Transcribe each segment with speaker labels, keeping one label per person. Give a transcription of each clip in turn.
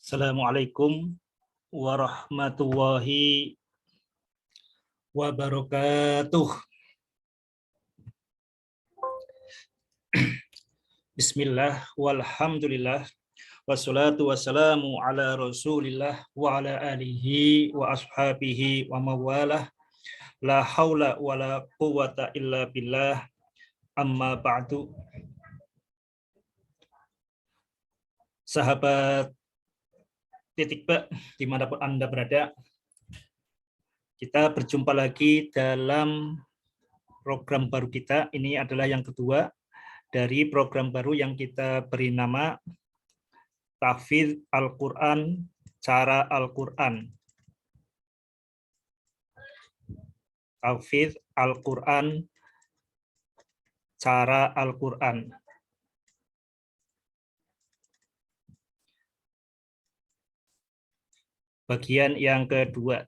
Speaker 1: Assalamualaikum warahmatullahi wabarakatuh. Bismillah walhamdulillah wassalatu wassalamu ala rasulillah wa ala alihi wa ashabihi wa mawalah la haula wa la quwata illa billah amma ba'du. Sahabat Titik Pak, dimanapun Anda berada, kita berjumpa lagi dalam program baru kita. Ini adalah yang kedua dari program baru yang kita beri nama Tahfidz Al-Quran, Cara Al-Quran. Tahfidz Al-Quran, Cara Al-Quran. Bagian yang kedua.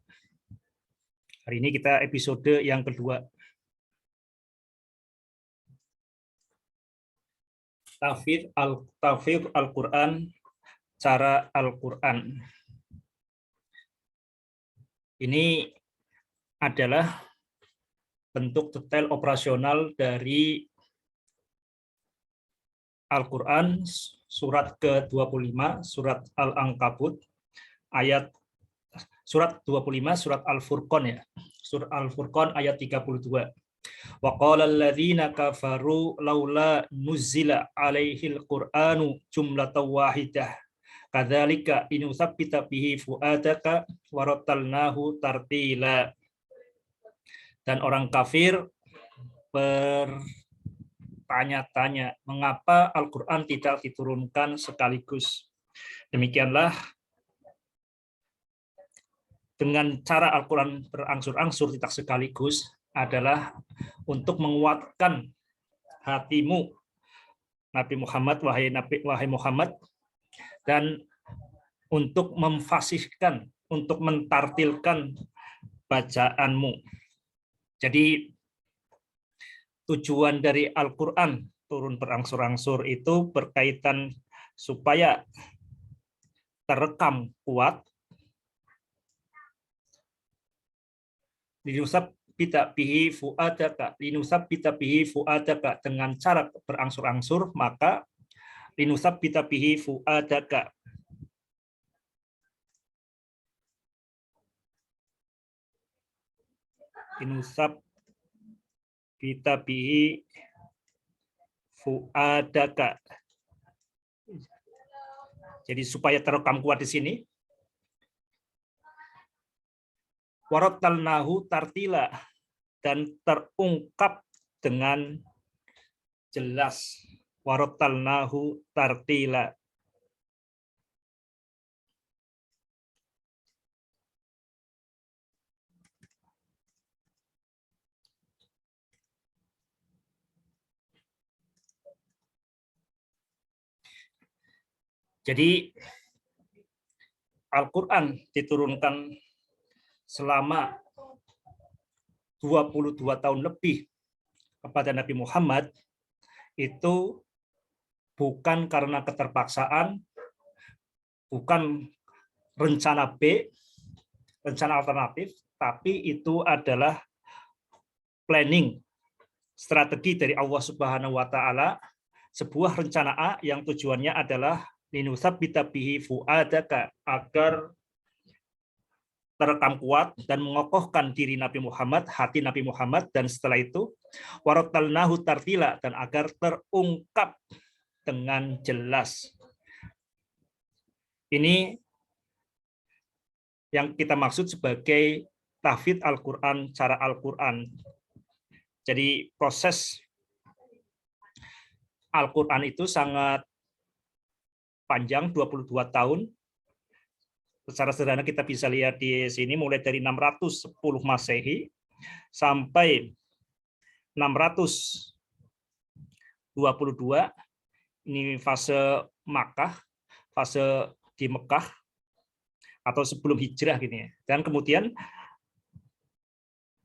Speaker 1: Hari ini kita episode yang kedua. Tahfidz Al-Quran, Cara Al-Quran. Ini adalah bentuk detail operasional dari Al-Quran, surat ke-25, surat Al-Ankabut, surat 25, surat Al-Furqan ya. Surat Al-Furqan ayat 32. Wa qala alladzina kafaru laula nuzila alaihil qur'anu jumlatan wahidah kadzalika linutsabbita bihi fuadaka wa rattalnahu tartila. Dan orang kafir bertanya-tanya mengapa Al-Qur'an tidak diturunkan sekaligus. Demikianlah dengan cara Al-Quran berangsur-angsur tidak sekaligus adalah untuk menguatkan hatimu, Nabi Muhammad, wahai Muhammad, dan untuk memfasihkan, untuk mentartilkan bacaanmu. Jadi tujuan dari Al-Quran turun berangsur-angsur itu berkaitan supaya terekam kuat, linusabbita bihi fuadaka, dengan cara berangsur-angsur, maka linusabbita bihi fuadaka, linusabbita bihi fuadaka. Jadi supaya terekam kuat di sini. Warattalnahu tartila, dan terungkap dengan jelas. Warattalnahu tartila. Jadi Al-Quran diturunkan selama 22 tahun lebih kepada Nabi Muhammad itu bukan karena keterpaksaan, bukan rencana B, rencana alternatif, tapi itu adalah planning, strategi dari Allah Subhanahu wa taala, sebuah rencana A yang tujuannya adalah linusabbita bihi fuadaka, agar terekam kuat dan mengokohkan diri Nabi Muhammad, hati Nabi Muhammad, dan setelah itu warattalnahu tartila, dan agar terungkap dengan jelas. Ini yang kita maksud sebagai tahfidz Al-Quran, cara Al-Quran. Jadi proses Al-Quran itu sangat panjang, 22 tahun. Secara sederhana kita bisa lihat di sini mulai dari 610 Masehi sampai 622, ini fase Makkah, fase di Mekah atau sebelum hijrah gini ya. Dan kemudian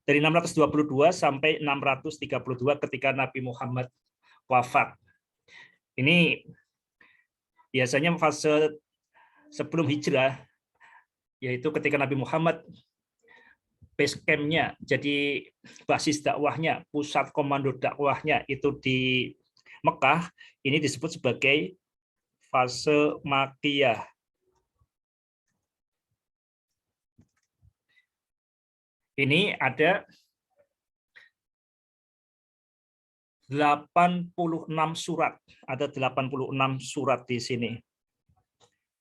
Speaker 1: dari 622 sampai 632 ketika Nabi Muhammad wafat. Ini biasanya fase sebelum hijrah, yaitu ketika Nabi Muhammad base camp-nya, jadi basis dakwahnya, pusat komando dakwahnya itu di Mekah, ini disebut sebagai fase Makkiyah. Ini ada 86 surat. Ada 86 surat di sini.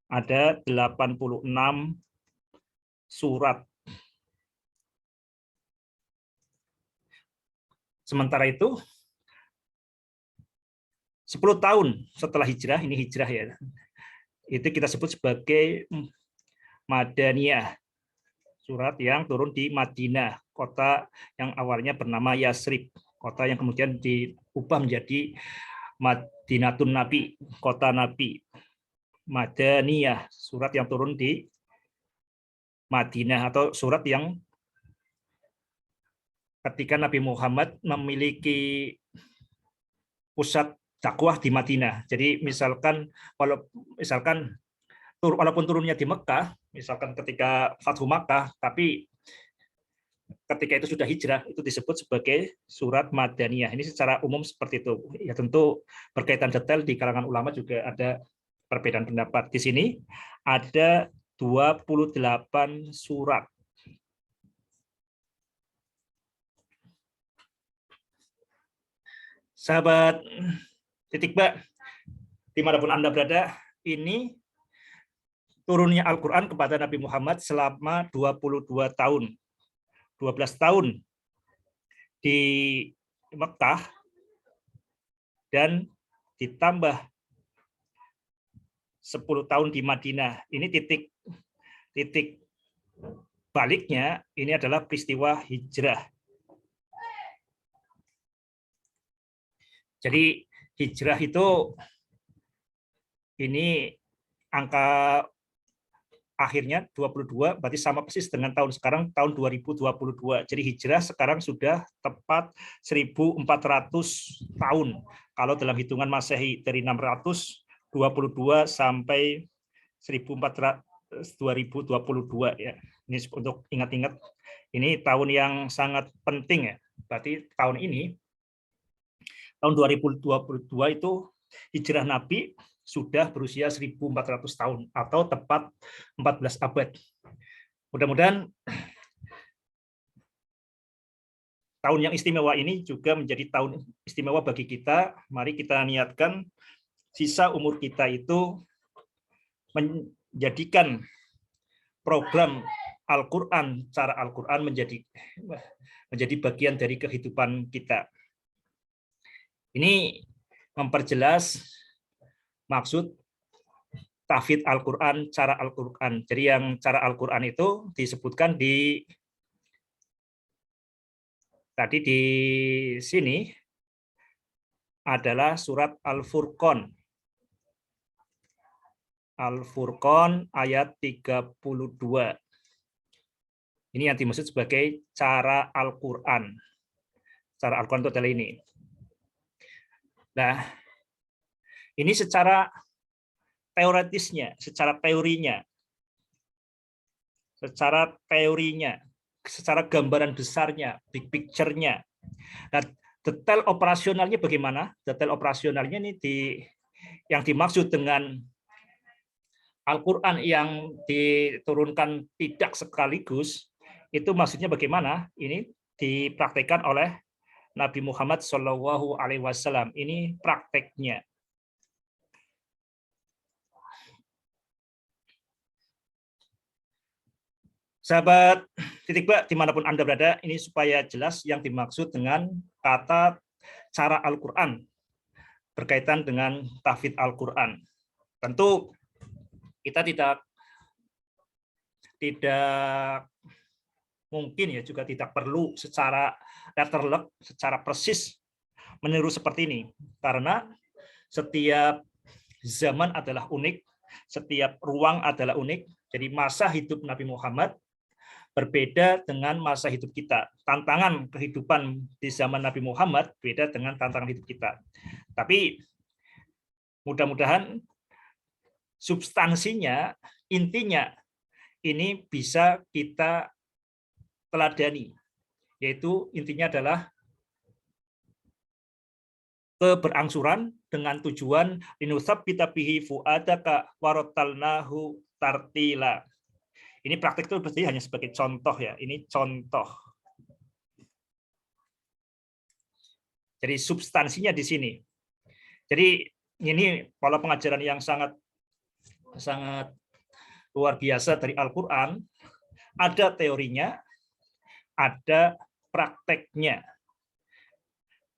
Speaker 1: Ada 86 surat. Sementara itu 10 tahun setelah hijrah, ini hijrah ya, itu kita sebut sebagai Madaniyah, surat yang turun di Madinah, kota yang awalnya bernama Yasrib, kota yang kemudian diubah menjadi Madinatun Nabi, kota Nabi. Madaniyah, surat yang turun di Madinah, atau surat yang ketika Nabi Muhammad memiliki pusat dakwah di Madinah. Jadi misalkan walaupun turunnya di Mekah, misalkan ketika Fathu Makkah, tapi ketika itu sudah hijrah, itu disebut sebagai surat Madaniyah. Ini secara umum seperti itu. Ya tentu berkaitan detail di kalangan ulama juga ada perbedaan pendapat. Di sini ada 28 surat. Sahabat Titik Ba, dimanapun Anda berada, ini turunnya Al-Quran kepada Nabi Muhammad selama 22 tahun. 12 tahun di Mekah, dan ditambah 10 tahun di Madinah. Ini titik baliknya, ini adalah peristiwa hijrah. Jadi hijrah itu ini angka akhirnya 22, berarti sama persis dengan tahun sekarang, tahun 2022. Jadi hijrah sekarang sudah tepat 1400 tahun. Kalau dalam hitungan Masehi dari 622 sampai 2022 ya. Ini untuk ingat-ingat, ini tahun yang sangat penting ya. Berarti tahun ini, tahun 2022 itu hijrah Nabi sudah berusia 1400 tahun atau tepat 14 abad. Mudah-mudahan tahun yang istimewa ini juga menjadi tahun istimewa bagi kita. Mari kita niatkan sisa umur kita itu menjadikan program Al-Quran, cara Al-Quran menjadi bagian dari kehidupan kita. Ini memperjelas maksud tahfidz Al-Quran, cara Al-Quran. Jadi yang cara Al-Quran itu disebutkan tadi di sini adalah surat Al-Furqan. Al-Furqan ayat 32. Ini yang dimaksud sebagai cara Al-Quran. Cara Al-Quran itu adalah ini. Nah, ini secara teoretisnya, secara teorinya, secara gambaran besarnya, big picture-nya. Nah, detail operasionalnya bagaimana? Detail operasionalnya ini yang dimaksud dengan Al-Quran yang diturunkan tidak sekaligus, itu maksudnya bagaimana? Ini dipraktekkan oleh Nabi Muhammad SAW. Ini prakteknya. Sahabat Titik Ba, dimanapun Anda berada, ini supaya jelas yang dimaksud dengan kata cara Al-Quran berkaitan dengan tahfidz Al-Quran. Tentu kita tidak mungkin ya, juga tidak perlu secara letterlek, secara persis meniru seperti ini, karena setiap zaman adalah unik, setiap ruang adalah unik. Jadi masa hidup Nabi Muhammad berbeda dengan masa hidup kita. Tantangan kehidupan di zaman Nabi Muhammad beda dengan tantangan hidup kita. Tapi mudah-mudahan substansinya intinya ini bisa kita teladani, yaitu intinya adalah keberangsuran dengan tujuan linusabbita bihi fuadaka warotalnahu tartila. Ini praktik itu berarti hanya sebagai contoh ya, ini contoh. Jadi substansinya di sini. Jadi ini pola pengajaran yang sangat luar biasa dari Al-Quran. Ada teorinya, ada prakteknya.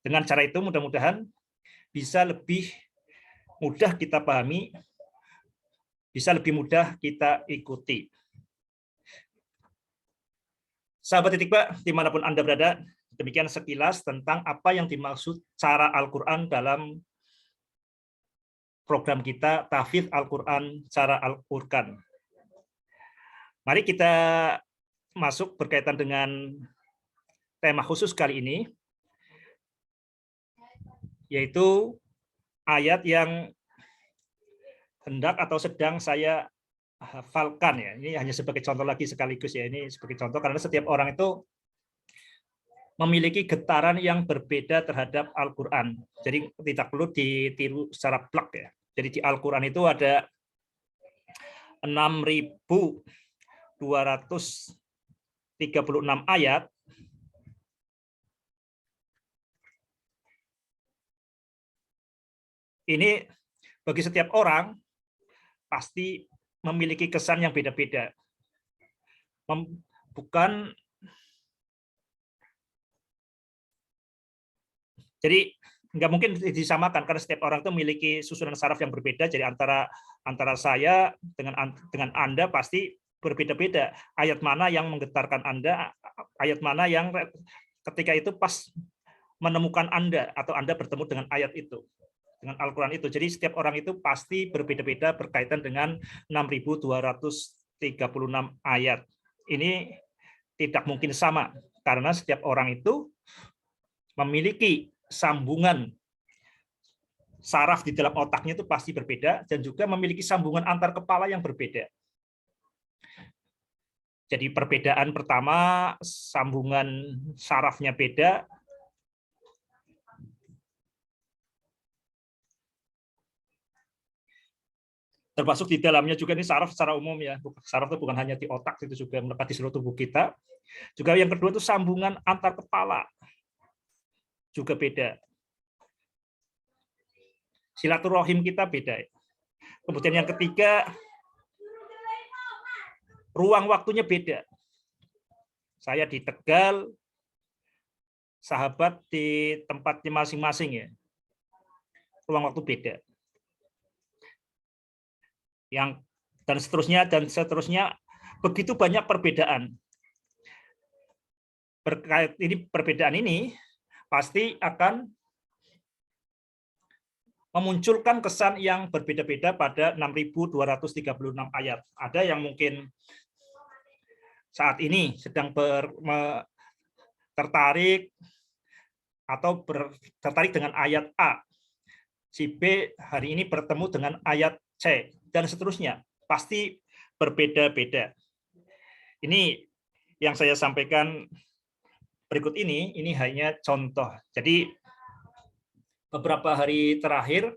Speaker 1: Dengan cara itu mudah-mudahan bisa lebih mudah kita pahami, bisa lebih mudah kita ikuti. Sahabat Titikba, dimanapun Anda berada, demikian sekilas tentang apa yang dimaksud cara Al-Quran dalam program kita, Tahfidz Al-Quran, cara Al-Quran. Mari kita masuk berkaitan dengan tema khusus kali ini, yaitu ayat yang hendak atau sedang saya hafalkan ya. Ini hanya sebagai contoh lagi sekaligus ya, ini sebagai contoh karena setiap orang itu memiliki getaran yang berbeda terhadap Al-Quran. Jadi tidak perlu ditiru secara plak ya. Jadi di Al-Quran itu ada 6.236 ayat. Ini bagi setiap orang pasti memiliki kesan yang beda-beda. Bukan, jadi nggak mungkin disamakan karena setiap orang itu memiliki susunan saraf yang berbeda. Jadi antara saya dengan Anda pasti berbeda-beda. Ayat mana yang menggetarkan Anda, ayat mana yang ketika itu pas menemukan Anda atau Anda bertemu dengan ayat itu, dengan Al-Quran itu. Jadi setiap orang itu pasti berbeda-beda berkaitan dengan 6.236 ayat. Ini tidak mungkin sama karena setiap orang itu memiliki sambungan saraf di dalam otaknya itu pasti berbeda dan juga memiliki sambungan antar kepala yang berbeda. Jadi perbedaan pertama, sambungan sarafnya beda. Termasuk di dalamnya juga ini saraf secara umum ya. Saraf itu bukan hanya di otak, itu juga melekat di seluruh tubuh kita. Juga yang kedua itu sambungan antar kepala juga beda. Silaturahim kita beda. Kemudian yang ketiga, ruang waktunya beda. Saya di Tegal, sahabat di tempatnya masing-masing ya. Ruang waktu beda. Dan seterusnya begitu banyak perbedaan. Perbedaan ini pasti akan memunculkan kesan yang berbeda-beda pada 6.236 ayat. Ada yang mungkin saat ini sedang tertarik dengan ayat A. Si B hari ini bertemu dengan ayat C, dan seterusnya. Pasti berbeda-beda. Ini yang saya sampaikan berikut ini hanya contoh. Jadi beberapa hari terakhir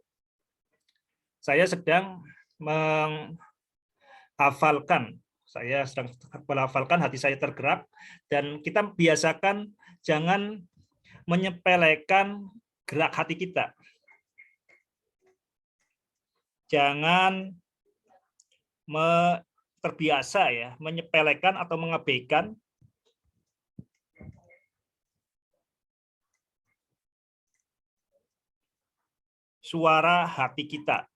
Speaker 1: saya sedang menghafalkan. Hati saya tergerak, dan kita biasakan jangan menyepelekan gerak hati kita. Jangan terbiasa ya menyepelekan atau mengabaikan suara hati kita,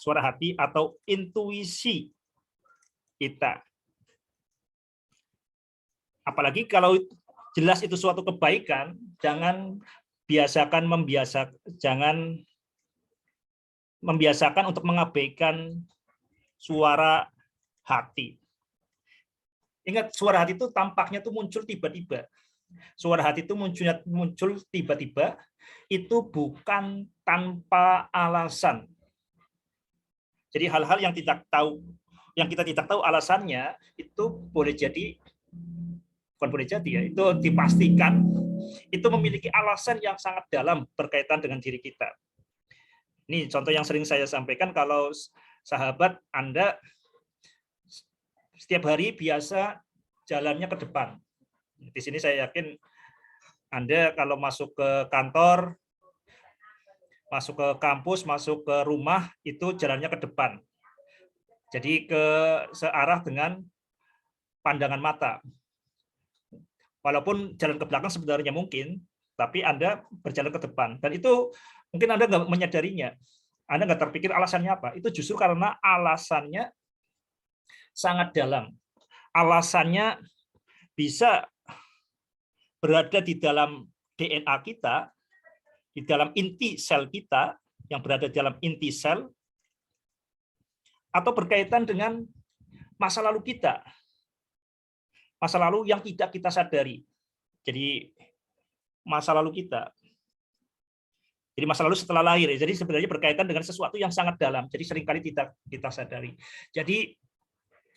Speaker 1: suara hati atau intuisi kita. Apalagi kalau jelas itu suatu kebaikan, jangan membiasakan untuk mengabaikan suara hati. Ingat, suara hati itu tampaknya tuh muncul tiba-tiba. Suara hati itu muncul tiba-tiba, itu bukan tanpa alasan. Jadi hal-hal yang tidak tahu yang kita tidak tahu alasannya, itu boleh jadi, bukan boleh jadi ya, itu dipastikan itu memiliki alasan yang sangat dalam berkaitan dengan diri kita. Ini contoh yang sering saya sampaikan, kalau sahabat Anda setiap hari biasa jalannya ke depan. Di sini saya yakin Anda kalau masuk ke kantor, masuk ke kampus, masuk ke rumah, itu jalannya ke depan. Jadi searah dengan pandangan mata. Walaupun jalan ke belakang sebenarnya mungkin, tapi Anda berjalan ke depan. Dan itu mungkin Anda nggak menyadarinya. Anda nggak terpikir alasannya apa. Itu justru karena alasannya sangat dalam. Alasannya bisa berada di dalam DNA kita, di dalam inti sel kita, yang berada di dalam inti sel, atau berkaitan dengan masa lalu kita. Masa lalu yang tidak kita sadari. Jadi masa lalu kita. Jadi masa lalu setelah lahir. Jadi sebenarnya berkaitan dengan sesuatu yang sangat dalam. Jadi seringkali tidak kita sadari. Jadi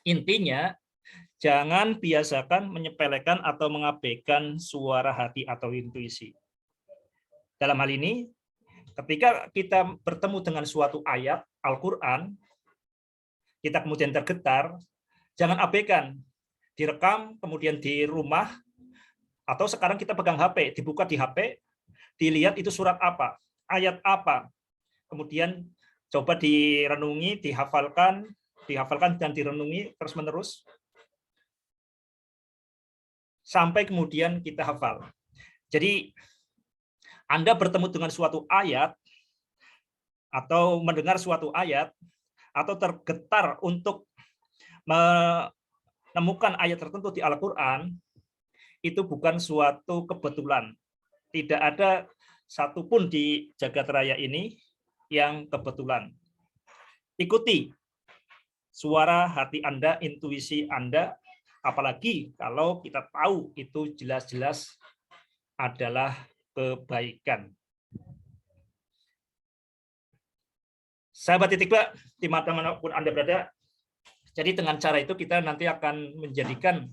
Speaker 1: intinya jangan biasakan menyepelekan atau mengabaikan suara hati atau intuisi. Dalam hal ini, ketika kita bertemu dengan suatu ayat Al-Quran, kita kemudian tergetar, jangan abaikan. Direkam, kemudian di rumah, atau sekarang kita pegang HP, dibuka di HP, dilihat itu surat apa, ayat apa, kemudian coba direnungi, dihafalkan dan direnungi terus-menerus, sampai kemudian kita hafal. Jadi, Anda bertemu dengan suatu ayat, atau mendengar suatu ayat, atau tergetar untuk menemukan ayat tertentu di Al-Quran, itu bukan suatu kebetulan. Tidak ada satupun di jagat raya ini yang kebetulan. Ikuti suara hati Anda, intuisi Anda, apalagi kalau kita tahu itu jelas-jelas adalah kebaikan. Sahabat Titik Ba, dimanapun Anda berada, jadi dengan cara itu kita nanti akan menjadikan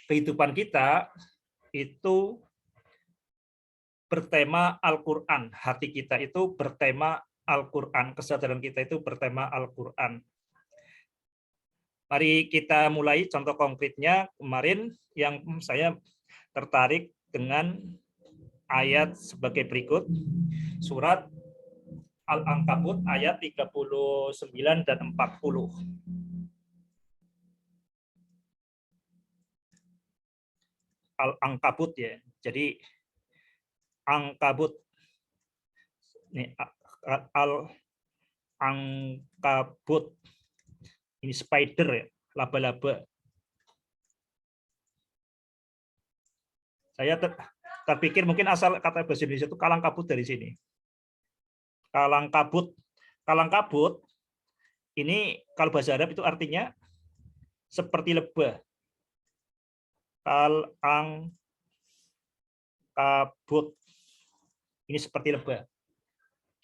Speaker 1: kehidupan kita itu bertema Al-Quran. Hati kita itu bertema Al-Quran. Kesadaran kita itu bertema Al-Quran. Mari kita mulai contoh konkretnya. Kemarin yang saya tertarik dengan ayat sebagai berikut. Surat Al-Ankabut ayat 39 dan 40. Al-Ankabut ya. Jadi Ankabut. Ini Al-Ankabut. Ini spider ya, laba-laba. Saya terpikir mungkin asal kata bahasa Indonesia itu kalang kabut dari sini. Kalang kabut. Kalang kabut ini kalau bahasa Arab itu artinya seperti lebah. Kalang kabut. Ini seperti lebah.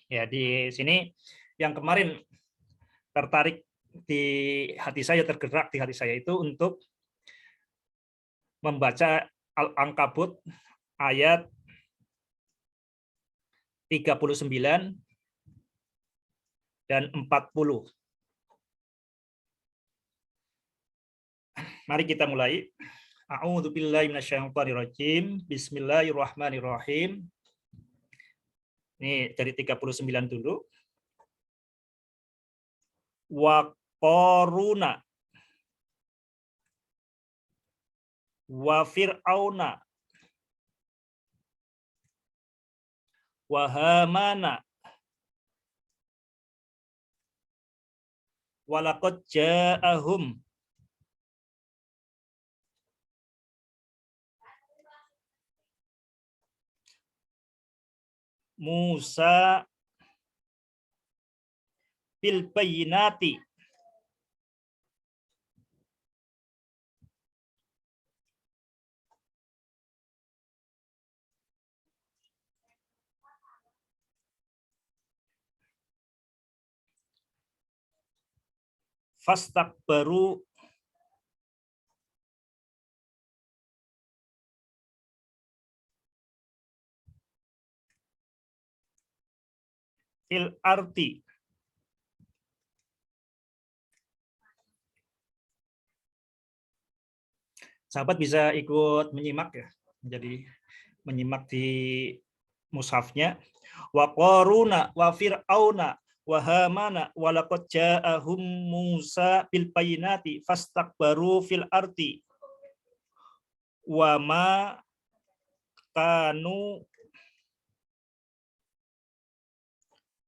Speaker 1: Ya, di sini yang kemarin tertarik di hati saya, tergerak di hati saya itu untuk membaca Al-Ankabut ayat 39 dan 40. Mari kita mulai. A'udzubillahi minasyaitonirrajim. Bismillahirrahmanirrahim. Ini dari 39 dulu. Wa qaruna wa fir'auna wa hamana wa laqad ja'ahum Musa bil bayyinati fastakbaru fil arti. Sahabat bisa ikut menyimak ya. Jadi menyimak di mushafnya. Wa qaruna wa fir'auna wa hamana wa laqad ja'ahum Musa bil bayyinati fastakbaru fil ardi wa ma kanu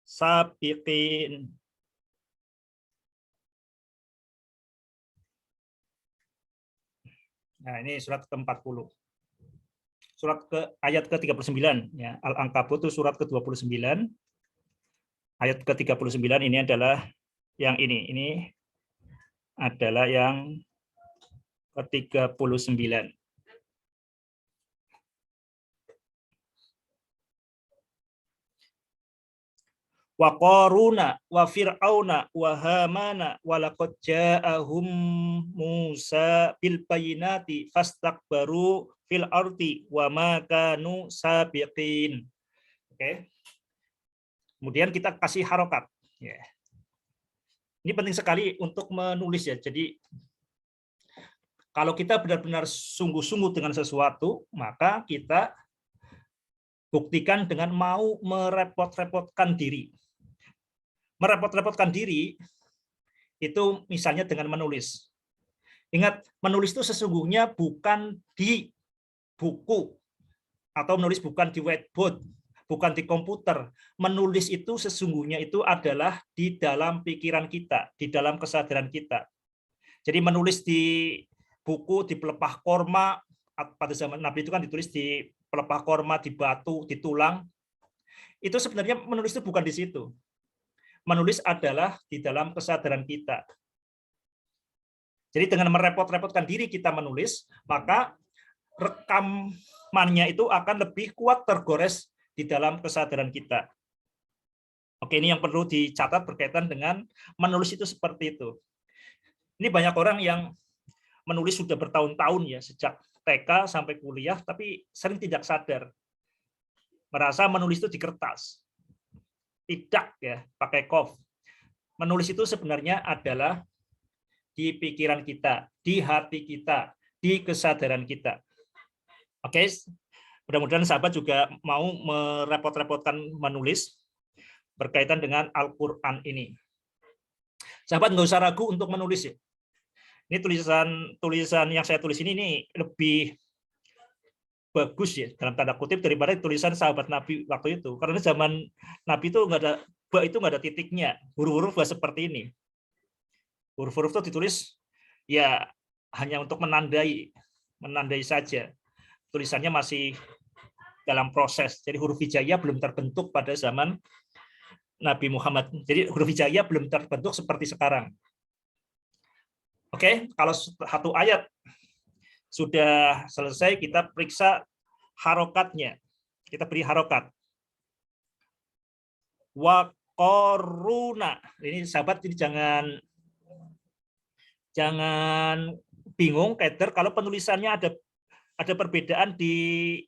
Speaker 1: sabiqin. Nah, ini surat ke-40. Surat ayat ke-39 ya. Al-Ankabut itu surat ke-29. Ayat ke-39 ini adalah yang ini. Ini adalah yang ke-39. Wa qaruna wa fir'auna wa hamana wa laqad ja'ahum Musa bil bayyinati fastakbaru fil ardi wa ma kanu sabiqin. Oke. Kemudian kita kasih harokat. Ya. Ini penting sekali untuk menulis ya. Jadi kalau kita benar-benar sungguh-sungguh dengan sesuatu, maka kita buktikan dengan mau merepot-repotkan diri. Merepot-repotkan diri itu misalnya dengan menulis. Ingat, menulis itu sesungguhnya bukan di buku atau menulis bukan di whiteboard, bukan di komputer. Menulis itu sesungguhnya itu adalah di dalam pikiran kita, di dalam kesadaran kita. Jadi menulis di buku, di pelepah korma, pada zaman Nabi itu kan ditulis di pelepah korma, di batu, di tulang. Itu sebenarnya menulis itu bukan di situ. Menulis adalah di dalam kesadaran kita. Jadi dengan merepot-repotkan diri kita menulis, maka rekamannya itu akan lebih kuat tergores di dalam kesadaran kita. Oke, ini yang perlu dicatat berkaitan dengan menulis itu seperti itu. Ini banyak orang yang menulis sudah bertahun-tahun ya, sejak TK sampai kuliah, tapi sering tidak sadar. Merasa menulis itu di kertas. Tidak ya, pakai kof. Menulis itu sebenarnya adalah di pikiran kita, di hati kita, di kesadaran kita. Oke, mudah-mudahan sahabat juga mau merepot-repotkan menulis berkaitan dengan Al-Quran ini. Sahabat nggak usah ragu untuk menulis ya. Ini tulisan yang saya tulis ini lebih bagus ya dalam tanda kutip daripada tulisan sahabat Nabi waktu itu, karena zaman Nabi itu nggak ada itu nggak ada titiknya, huruf-huruf seperti ini. Huruf-huruf itu ditulis ya hanya untuk menandai saja. Tulisannya masih dalam proses. Jadi huruf hijaiyah belum terbentuk pada zaman Nabi Muhammad. Jadi huruf hijaiyah belum terbentuk seperti sekarang. Oke, kalau satu ayat sudah selesai, kita periksa harokatnya. Kita beri harokat. Wa qaruna. Ini sahabat ini jangan bingung, Keder, kalau penulisannya ada perbedaan di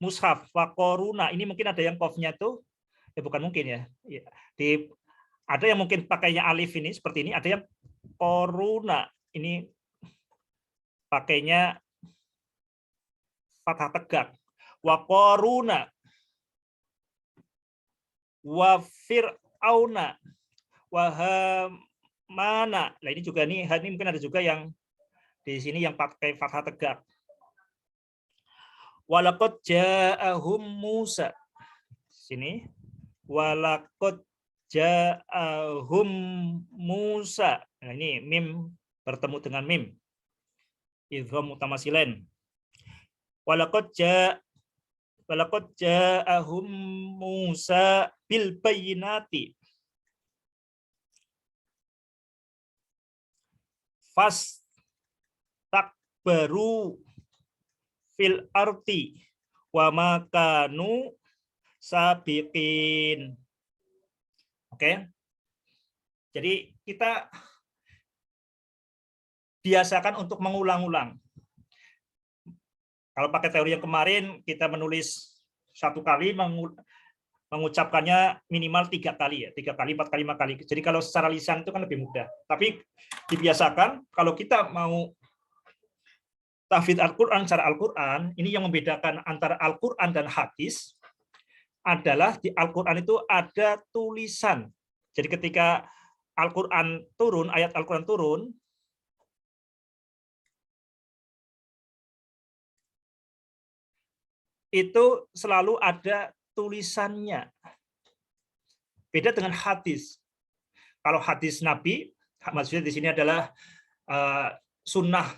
Speaker 1: mushaf. Wa qaruna. Ini mungkin ada yang qafnya tuh, bukan mungkin ya. Ada yang mungkin pakainya alif ini seperti ini, ada yang qaruna. Ini pakainya fathah tegak. Wa qaruna wa fir'auna wa hamana. Nah, ini juga ini mungkin ada juga yang di sini yang pakai fathah tegak. Wa laqad ja'ahum Musa. Sini. Wa laqad ja'ahum Musa. Nah, ini mim bertemu dengan mim. Idgham mutamasilain. Walaqad ja'ahum Musa bil bayyinati fastakbaru fil ardi wa ma kanu sabiqin. Oke. Jadi kita biasakan untuk mengulang-ulang. Kalau pakai teori yang kemarin, kita menulis 1 kali, mengucapkannya minimal 3 kali, ya, 3 kali, 4 kali, 5 kali. Jadi kalau secara lisan itu kan lebih mudah. Tapi dibiasakan kalau kita mau tahfidz Al-Quran secara Al-Quran, ini yang membedakan antara Al-Quran dan hadis adalah di Al-Quran itu ada tulisan. Jadi ketika Al-Quran turun, ayat Al-Quran turun, itu selalu ada tulisannya. Beda dengan hadis. Kalau hadis Nabi, maksudnya di sini adalah sunnah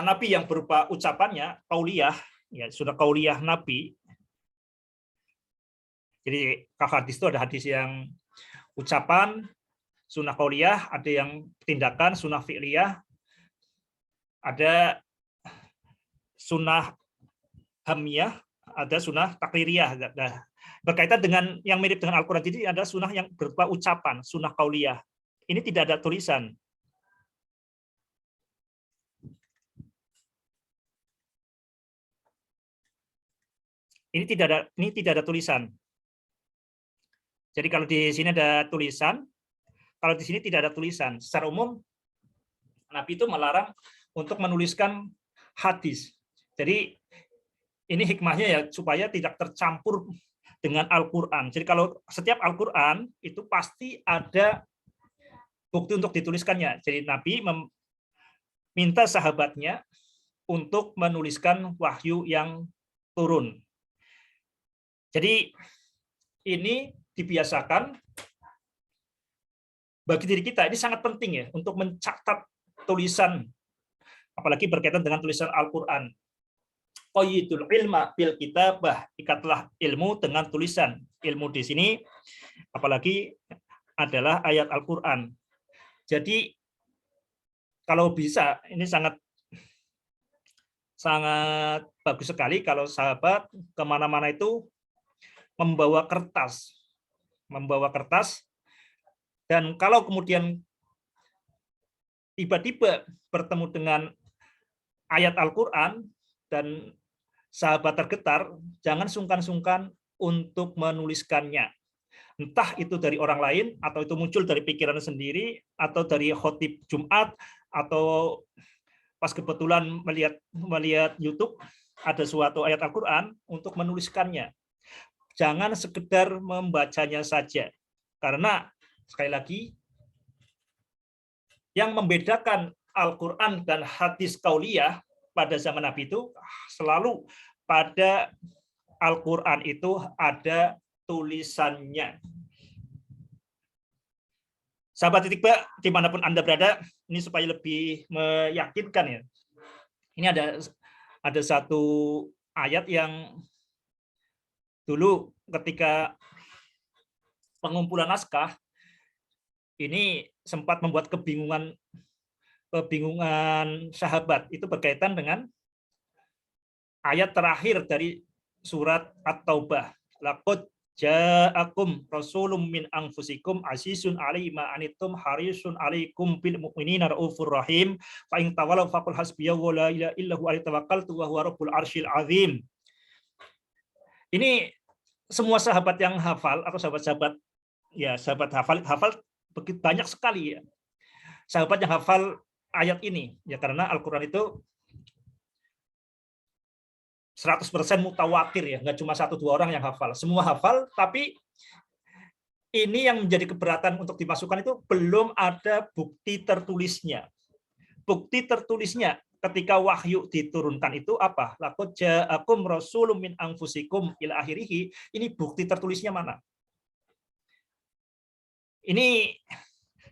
Speaker 1: Nabi yang berupa ucapannya, qauliyah, ya, sunnah qauliyah Nabi. Jadi kalau hadis itu ada hadis yang ucapan, sunnah qauliyah, ada yang tindakan, sunnah fi'liyah, ada sunnah hamiyah, ada sunnah takririyah. Nah, berkaitan dengan yang mirip dengan Al-Quran, jadi ada sunnah yang berupa ucapan, sunnah qauliyah. Ini tidak ada tulisan. Ini tidak ada tulisan. Jadi kalau di sini ada tulisan, kalau di sini tidak ada tulisan. Secara umum, Nabi itu melarang untuk menuliskan hadis. Jadi ini hikmahnya ya supaya tidak tercampur dengan Al-Quran. Jadi kalau setiap Al-Quran itu pasti ada bukti untuk dituliskannya. Jadi Nabi meminta sahabatnya untuk menuliskan wahyu yang turun. Jadi ini dibiasakan bagi diri kita, ini sangat penting ya untuk mencatat tulisan, apalagi berkaitan dengan tulisan Al-Quran. Qayyidul ilma bil kitabah, ikatlah ilmu dengan tulisan. Ilmu di sini apalagi adalah ayat Al-Quran. Jadi kalau bisa, ini sangat bagus sekali kalau sahabat kemana-mana itu membawa kertas, dan kalau kemudian tiba-tiba bertemu dengan ayat Al-Quran dan sahabat tergetar, jangan sungkan-sungkan untuk menuliskannya. Entah itu dari orang lain, atau itu muncul dari pikiran sendiri, atau dari khotib Jumat, atau pas kebetulan melihat YouTube ada suatu ayat Al-Quran, untuk menuliskannya. Jangan sekedar membacanya saja. Karena, sekali lagi, yang membedakan Al-Quran dan hadis qauliyah pada zaman Nabi itu selalu pada Al-Quran itu ada tulisannya. Sahabat Titik Ba, dimanapun Anda berada, ini supaya lebih meyakinkan ya. Ini ada satu ayat yang dulu ketika pengumpulan naskah, ini sempat membuat kebingungan sahabat. Itu berkaitan dengan ayat terakhir dari surat At-Taubah. Laqad ja'akum rasulun min anfusikum azizun 'alaihi ma anittum harisun 'alaikum bil mu'minina raufur rahim fa in tawallaw faqul hasbiyallahu la ilaha illa huwa alaihi tawakkaltu wa huwa rabbul arsyil azim. Ini semua sahabat yang hafal atau sahabat-sahabat ya sahabat hafal begitu banyak sekali ya. Sahabat yang hafal ayat ini ya, karena Al-Qur'an itu 100% mutawatir ya, nggak cuma 1-2 orang yang hafal, semua hafal, tapi ini yang menjadi keberatan untuk dimasukkan itu belum ada bukti tertulisnya. Bukti tertulisnya ketika wahyu diturunkan itu apa? Laqad ja'akum rasulun min anfusikum ila akhirih. Ini bukti tertulisnya mana? Ini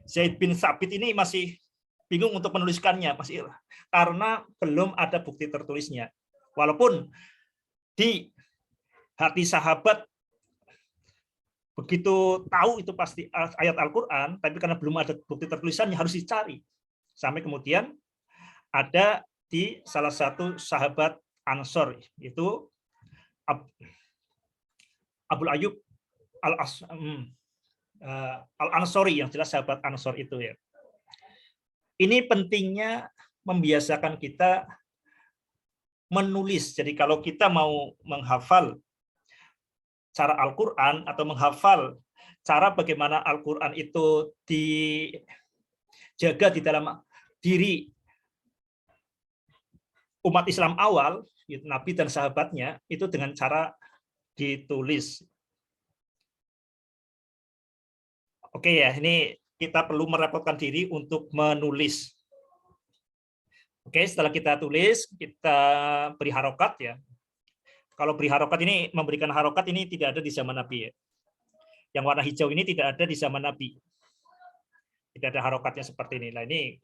Speaker 1: Zaid bin Tsabit ini masih bingung untuk menuliskannya, masih karena belum ada bukti tertulisnya. Walaupun di hati sahabat begitu tahu itu pasti ayat Al-Quran, tapi karena belum ada bukti tertulisannya harus dicari. Sampai kemudian ada di salah satu sahabat Ansor, itu Abu Ayyub Al-Ansori, yang jelas sahabat Ansor itu ya. Ini pentingnya membiasakan kita menulis. Jadi kalau kita mau menghafal cara Al-Quran atau menghafal cara bagaimana Al-Quran itu dijaga di dalam diri umat Islam awal, Nabi dan sahabatnya, itu dengan cara ditulis. Oke ya, ini kita perlu merepotkan diri untuk menulis. Oke, setelah kita tulis, kita beri harokat ya. Kalau beri harokat ini, memberikan harokat ini tidak ada di zaman Nabi ya. Yang warna hijau ini tidak ada di zaman Nabi. Tidak ada harokatnya seperti ini. Nah, ini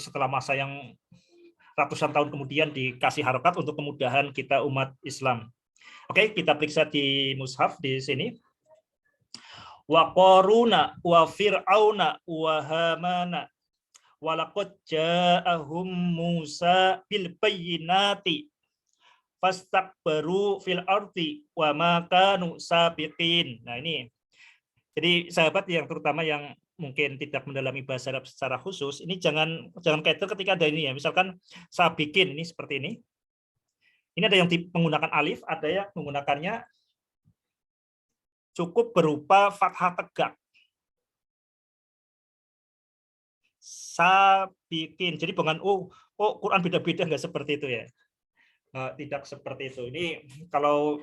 Speaker 1: setelah masa yang ratusan tahun kemudian dikasih harokat untuk kemudahan kita umat Islam. Oke, kita periksa di mushaf di sini. Wa qaruna wa fir'auna wa hamana wa laqad ja'ahum Musa bil bayyinati fastakbaru fil ardi wa ma kanu sabiqin. Nah, ini jadi sahabat yang terutama yang mungkin tidak mendalami bahasa Arab secara khusus, ini jangan kaitan ketika ada ini ya. Misalkan sabiqin ini seperti ini. Ini ada yang menggunakan alif, ada yang menggunakannya cukup berupa fathah tegak. Sabiqin. Jadi bukan Quran beda-beda, nggak seperti itu ya. Tidak seperti itu. Ini kalau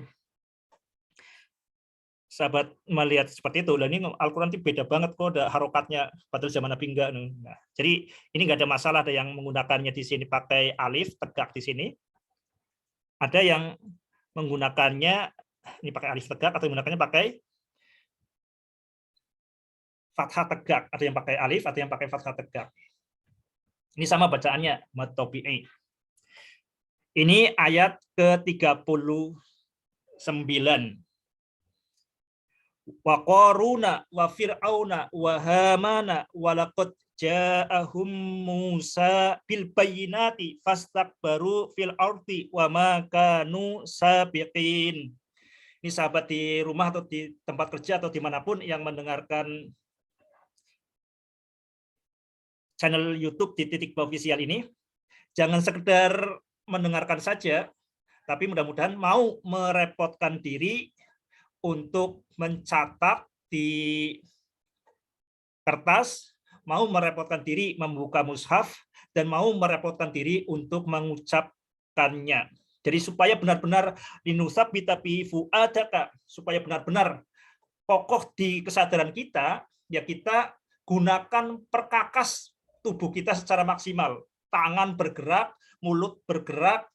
Speaker 1: sahabat melihat seperti itu, ini Al-Quran itu beda banget kok, ada harokatnya, padahal zaman Nabi enggak. Nah, jadi ini nggak ada masalah, ada yang menggunakannya di sini pakai alif tegak di sini, ada yang menggunakannya ini pakai alif tegak atau menggunakannya pakai fathah tegak, ada yang pakai alif, ada yang pakai fathah tegak. Ini sama bacaannya, mad tabi'i. Ini ayat ke-39. Wa qaruna wa fir'auna wa hamana wa laqad ja'ahum Musa bil bayyinati fastakbaru fil ardi wa ma kanu sabiqin. Ini sahabat di rumah atau di tempat kerja atau dimanapun yang mendengarkan channel YouTube di Titik Official ini, jangan sekedar mendengarkan saja, tapi mudah-mudahan mau merepotkan diri untuk mencatat di kertas, mau merepotkan diri membuka mushaf, dan mau merepotkan diri untuk mengucapkannya. Jadi supaya benar-benar linusabita bi fuadaka, supaya benar-benar kokoh di kesadaran kita, ya kita gunakan perkakas tubuh kita secara maksimal. Tangan bergerak, mulut bergerak,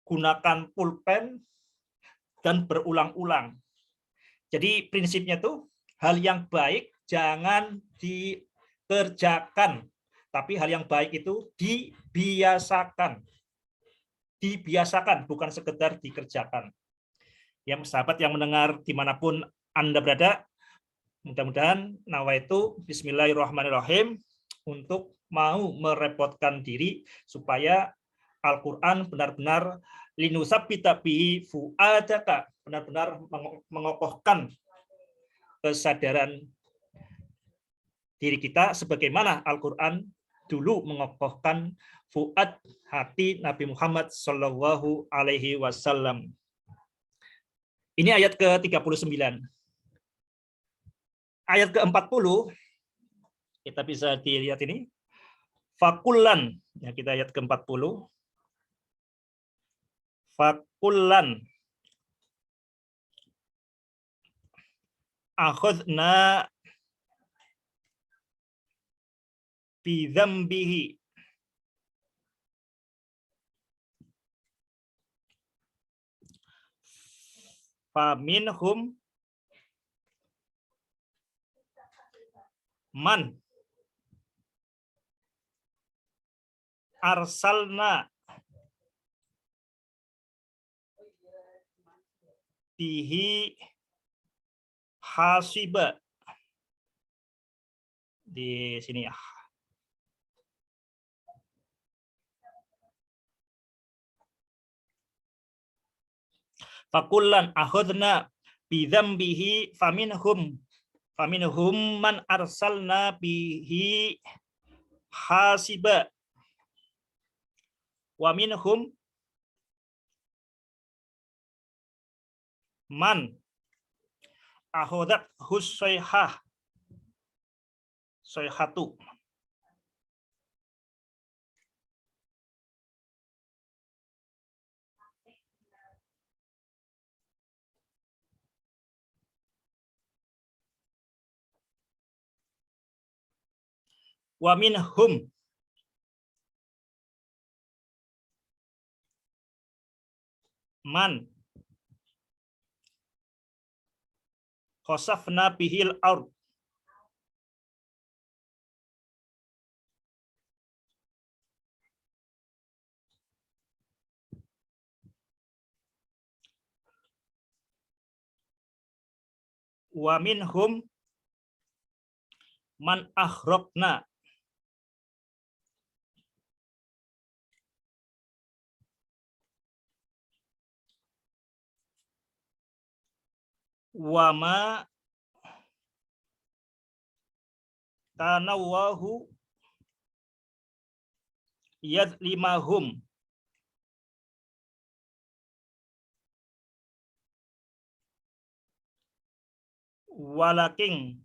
Speaker 1: gunakan pulpen, dan berulang-ulang. Jadi prinsipnya tuh hal yang baik jangan dikerjakan, tapi hal yang baik itu dibiasakan. Dibiasakan, bukan sekedar dikerjakan. Yang sahabat yang mendengar dimanapun Anda berada, mudah-mudahan nawaitu bismillahirrahmanirrahim untuk mau merepotkan diri supaya Al-Quran benar-benar linusabbita bihi fuadaka, benar-benar mengokohkan kesadaran diri kita sebagaimana Al-Quran dulu mengokohkan fuad hati Nabi Muhammad Shallallahu Alaihi Wasallam. Ini ayat ke-39. Ayat ke-40 kita bisa dilihat ini. Fakullan, ya kita ayat ke-40. Fakullan akhadna bidzambihi faminhum man arsalna bihi hasiba. Di sini ya. Fakullan akhadna bidzambihi faminhum Faminhum man arsalna bihi hasiba wa minhum man ahodat husayhah sayhatu wa minhum man khosafna bihil ard wa minhum man akhraqna wa ma tanawwahu yadlimahum walakin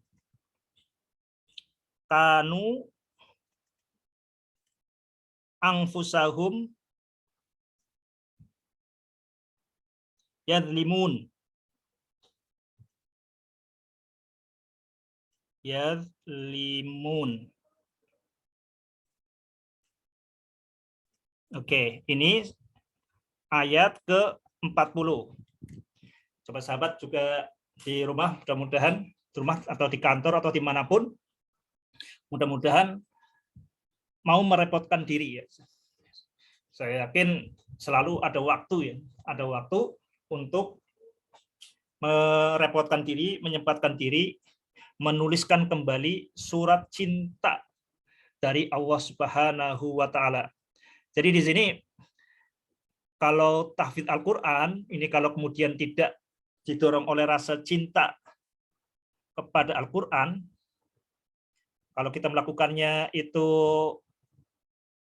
Speaker 1: kanu anfusahum yadlimun Oke, ini ayat ke-40. Coba sahabat juga di rumah, mudah-mudahan di rumah atau di kantor atau dimanapun, mudah-mudahan mau merepotkan diri ya. Saya yakin selalu ada waktu ya, ada waktu untuk merepotkan diri, menyempatkan diri, menuliskan kembali surat cinta dari Allah Subhanahu wa taala. Jadi di sini kalau tahfidz Al-Qur'an ini kalau kemudian tidak didorong oleh rasa cinta kepada Al-Qur'an, kalau kita melakukannya itu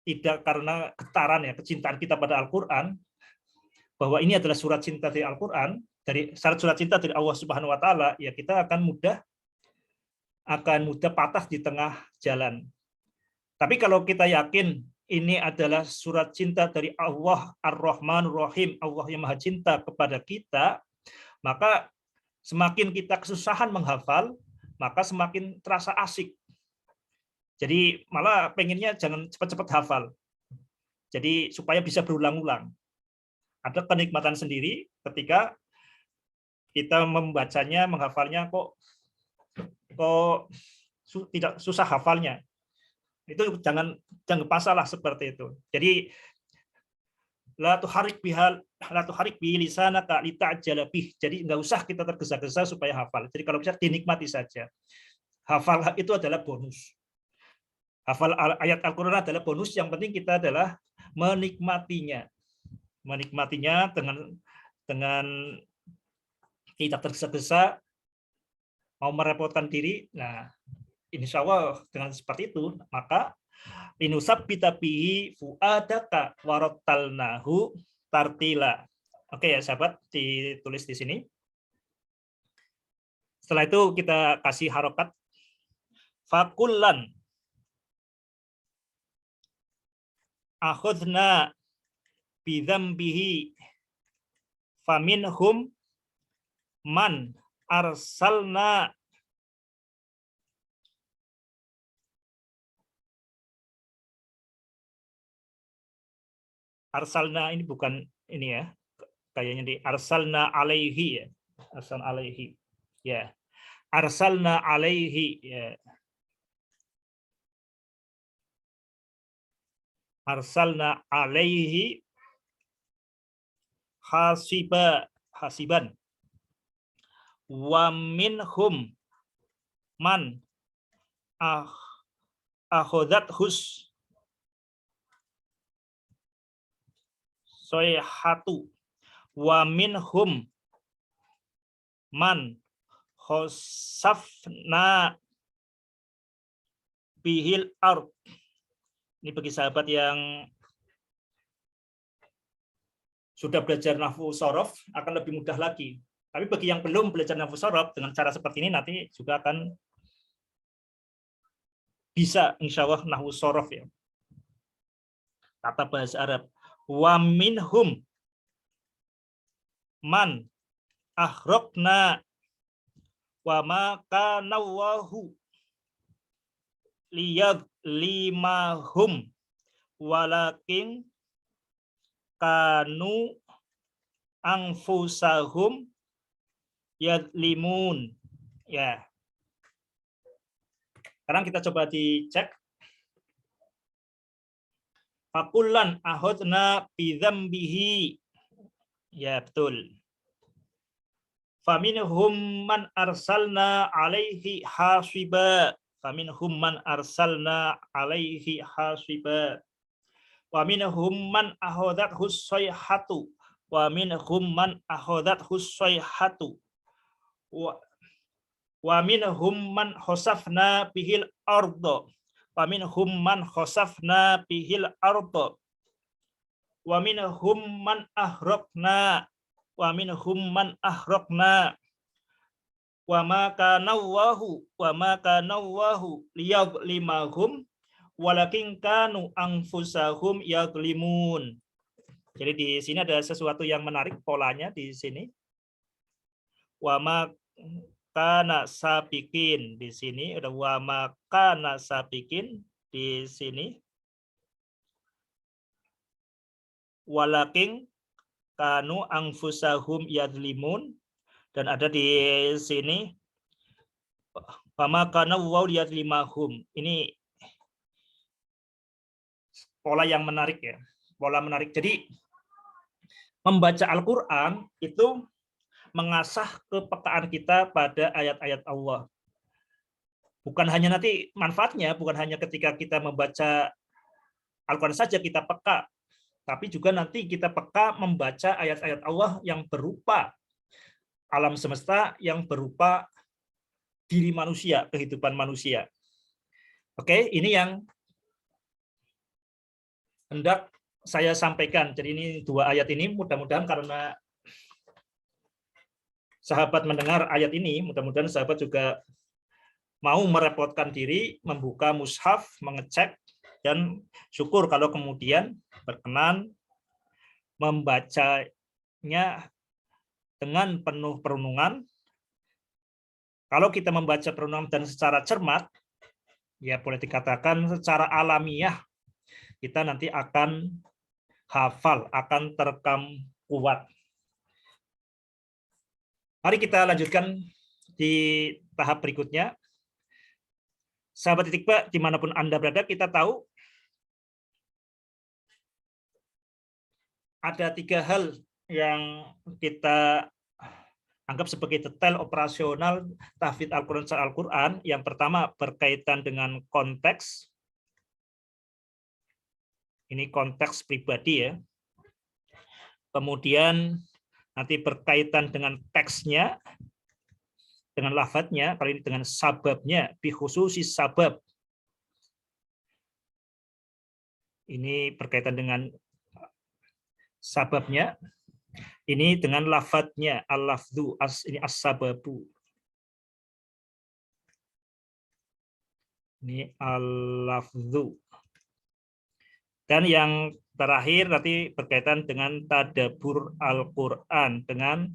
Speaker 1: tidak karena getaran ya, kecintaan kita pada Al-Qur'an, bahwa ini adalah surat cinta dari Al-Qur'an, dari syarat surat cinta dari Allah Subhanahu wa taala, ya kita akan mudah patah di tengah jalan. Tapi kalau kita yakin ini adalah surat cinta dari Allah Ar-Rahmanur Rahim, Allah yang Maha Cinta kepada kita, maka semakin kita kesusahan menghafal, maka semakin terasa asik. Jadi malah pengennya jangan cepat-cepat hafal. Jadi supaya bisa berulang-ulang. Ada kenikmatan sendiri ketika kita membacanya, menghafalnya kok tidak susah hafalnya. Itu jangan pasalah seperti itu. Jadi la tuharik bi lisanaka lita'jala bih. Jadi enggak usah kita tergesa-gesa supaya hafal. Jadi kalau bisa dinikmati saja. Hafal itu adalah bonus. Hafal ayat Al-Qur'an adalah bonus, yang penting kita adalah menikmatinya. Menikmatinya dengan tidak tergesa-gesa, mau merepotkan diri. Nah, insya Allah dengan seperti itu, maka linusabbita bihi fuadaka warattalnahu tartila. Oke ya sahabat, ditulis di sini. Setelah itu kita kasih harokat. Fakullan akhudna bidzambihi faminhum man arsalna ini bukan ini ya, kayaknya di arsalna alaihi ya, arsal alaihi ya, arsalna alaihi ya, arsalna alaihi hasiban wa minhum man akhodat hus sayhatu wa minhum man khosafna bihil ard. Ini bagi sahabat yang sudah belajar nahwu shorof akan lebih mudah lagi. Tapi bagi yang belum belajar nahwu shorof dengan cara seperti ini nanti juga akan bisa insya Allah nahwu shorof ya. Kata bahasa Arab. Wa minhum man akhraqna wa ma kana Allahu liyadlimahum walakin kanu anfusahum yadlimun. Ya. Sekarang kita coba dicek. Fakullan ahodna bidzambihi. Ya, betul. Faminhum man arsalna alaihi hasiba. Faminhum man arsalna alaihi hasiba. Wa minhum man ahadathu sayhatu wa minhum man ahadathu sayhatu wa minhum man khasafna bihil arda wa minhum man khasafna bihil arda wa minhum man ahraqna wa minhum man ahraqna wa ma kana Allahu liyadlimahum walakin kanu anfusahum yadlimun. Jadi di sini ada sesuatu yang menarik polanya di sini. Wa ma kana sabiqin, di sini ada wa ma kana sabiqin, di sini walakin kanu anfusahum yadlimun, dan ada di sini wa ma kana Allahu liyadlimahum. Ini pola yang menarik ya, pola menarik. Jadi membaca Al-Quran itu mengasah kepekaan kita pada ayat-ayat Allah. Bukan hanya nanti manfaatnya, bukan hanya ketika kita membaca Al-Quran saja kita peka, tapi juga nanti kita peka membaca ayat-ayat Allah yang berupa alam semesta, yang berupa diri manusia, kehidupan manusia. Oke, ini yang hendak saya sampaikan. Jadi ini dua ayat ini mudah-mudahan karena sahabat mendengar ayat ini, mudah-mudahan sahabat juga mau merepotkan diri, membuka mushaf, mengecek, dan syukur kalau kemudian berkenan membacanya dengan penuh perenungan. Kalau kita membaca perenungan dan secara cermat, ya boleh dikatakan secara alamiah, kita nanti akan hafal, akan terekam kuat. Mari kita lanjutkan di tahap berikutnya. Sahabat Titikba, dimanapun Anda berada, kita tahu ada 3 hal yang kita anggap sebagai detail operasional tahfidz Al-Quran secara Al-Quran. Yang pertama berkaitan dengan konteks. Ini konteks pribadi ya. Kemudian nanti berkaitan dengan teksnya, dengan lafadznya, kali ini dengan sababnya, bikhususi sabab. Ini berkaitan dengan sababnya. Ini dengan lafadznya, al-lafdhu, ini as-sababu. Ini al-lafdhu. Dan yang terakhir nanti berkaitan dengan tadabbur Al-Quran, dengan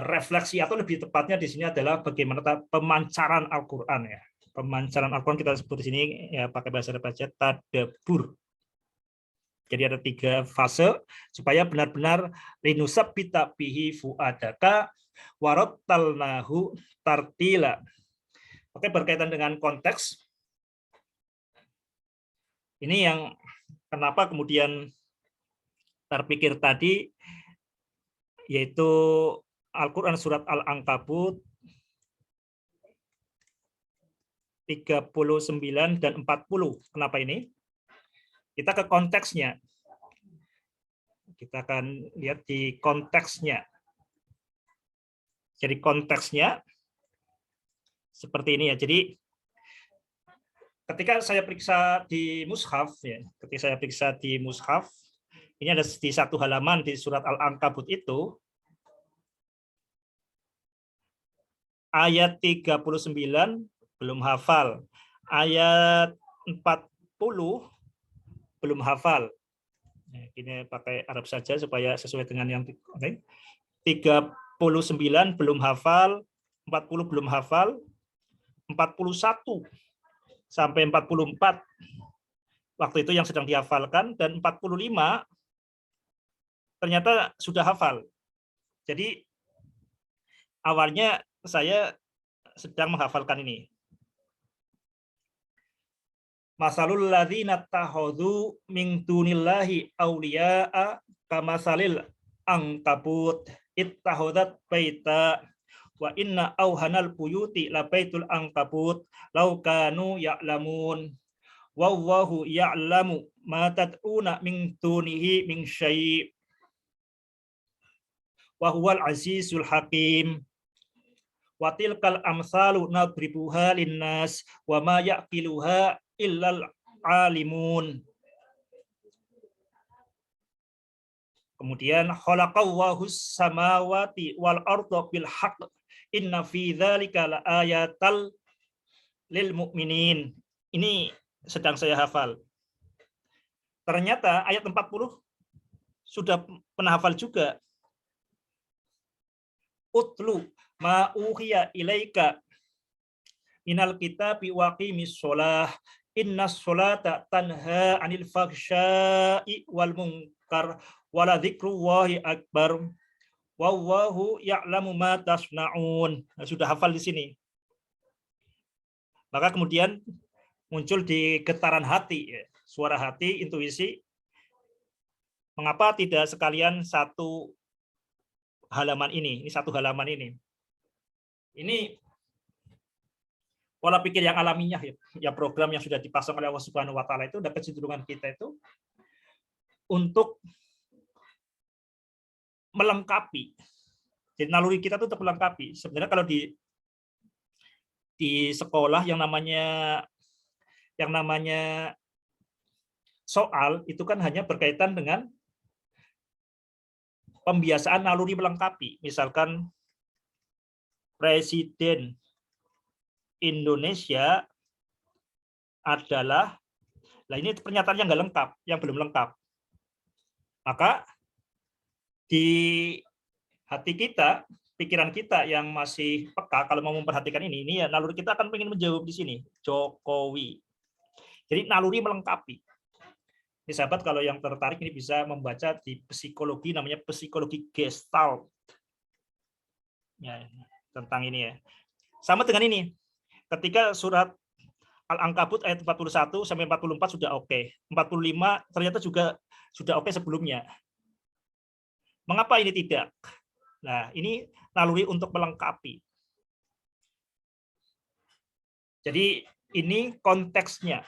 Speaker 1: refleksi, atau lebih tepatnya di sini adalah bagaimana pemancaran Al-Quran ya. Pemancaran Al-Quran kita sebut di sini ya pakai bahasa Arab saja tadabbur. Jadi ada 3 fase supaya benar-benar linusabbita bihi fuadaka warattalnahu tartila. Oke, berkaitan dengan konteks. Ini yang kenapa kemudian terpikir tadi, yaitu Al-Quran surat Al-Ankabut 39 dan 40. Kenapa ini? Kita ke konteksnya. Kita akan lihat di konteksnya. Jadi konteksnya seperti ini ya. Jadi ketika saya periksa di mushaf ya, ini ada di satu halaman di surat Al-Ankabut itu ayat 39 belum hafal. Ayat 40 belum hafal. Ini pakai Arab saja supaya sesuai dengan yang 39 belum hafal, 40 belum hafal, 41 sampai 44 waktu itu yang sedang dihafalkan, dan 45 ternyata sudah hafal. Jadi awalnya saya sedang menghafalkan ini. Masalul ladzina takhadhu min dunillahi awliya'a kamasalil ankabut ittakhadhat baita wa inna auhanal buyuti labaitul ankabut law kanu ya'lamun wallahu ya'lamu ma tad'una min dunihi min syai' wa huwal azizul hakim. Wa tilkal amsalu nadribuha linnas wa ma yaqiluha illal alimun. Kemudian khalaqallahu samawati wal arda bil haqq inna fi dzalika laayatal lil mu'minin. Ini sedang saya hafal. Ternyata ayat 40 sudah pernah hafal juga. Utlu ma uhiya ilaika minal kitabi wa qimis shalah innas sholata tanha 'anil fahsya'i wal munkar wala dzikrullahi akbar wallahu ya'lamu ma tasna'un. Sudah hafal di sini. Maka kemudian muncul di getaran hati, suara hati, intuisi. Mengapa tidak sekalian satu halaman ini? Ini satu halaman ini. Ini pola pikir yang alamiah ya, program yang sudah dipasang oleh Allah Subhanahu wa taala itu, ada kecenderungan kita itu untuk melengkapi. Jadi naluri kita itu untuk melengkapi. Sebenarnya kalau di sekolah yang namanya soal itu kan hanya berkaitan dengan pembiasaan naluri melengkapi. Misalkan Presiden Indonesia adalah, nah ini pernyataan yang nggak lengkap, yang belum lengkap. Maka di hati kita, pikiran kita yang masih peka, kalau mau memperhatikan ini ya naluri kita akan ingin menjawab di sini, Jokowi. Jadi naluri melengkapi. Ini sahabat kalau yang tertarik ini bisa membaca di psikologi, namanya psikologi Gestalt. Ya, tentang ini ya. Sama dengan ini. Ketika surat Al-Ankabut ayat 41 sampai 44 sudah oke. 45 ternyata juga sudah oke sebelumnya. Mengapa ini tidak? Nah, ini naluri untuk melengkapi. Jadi ini konteksnya.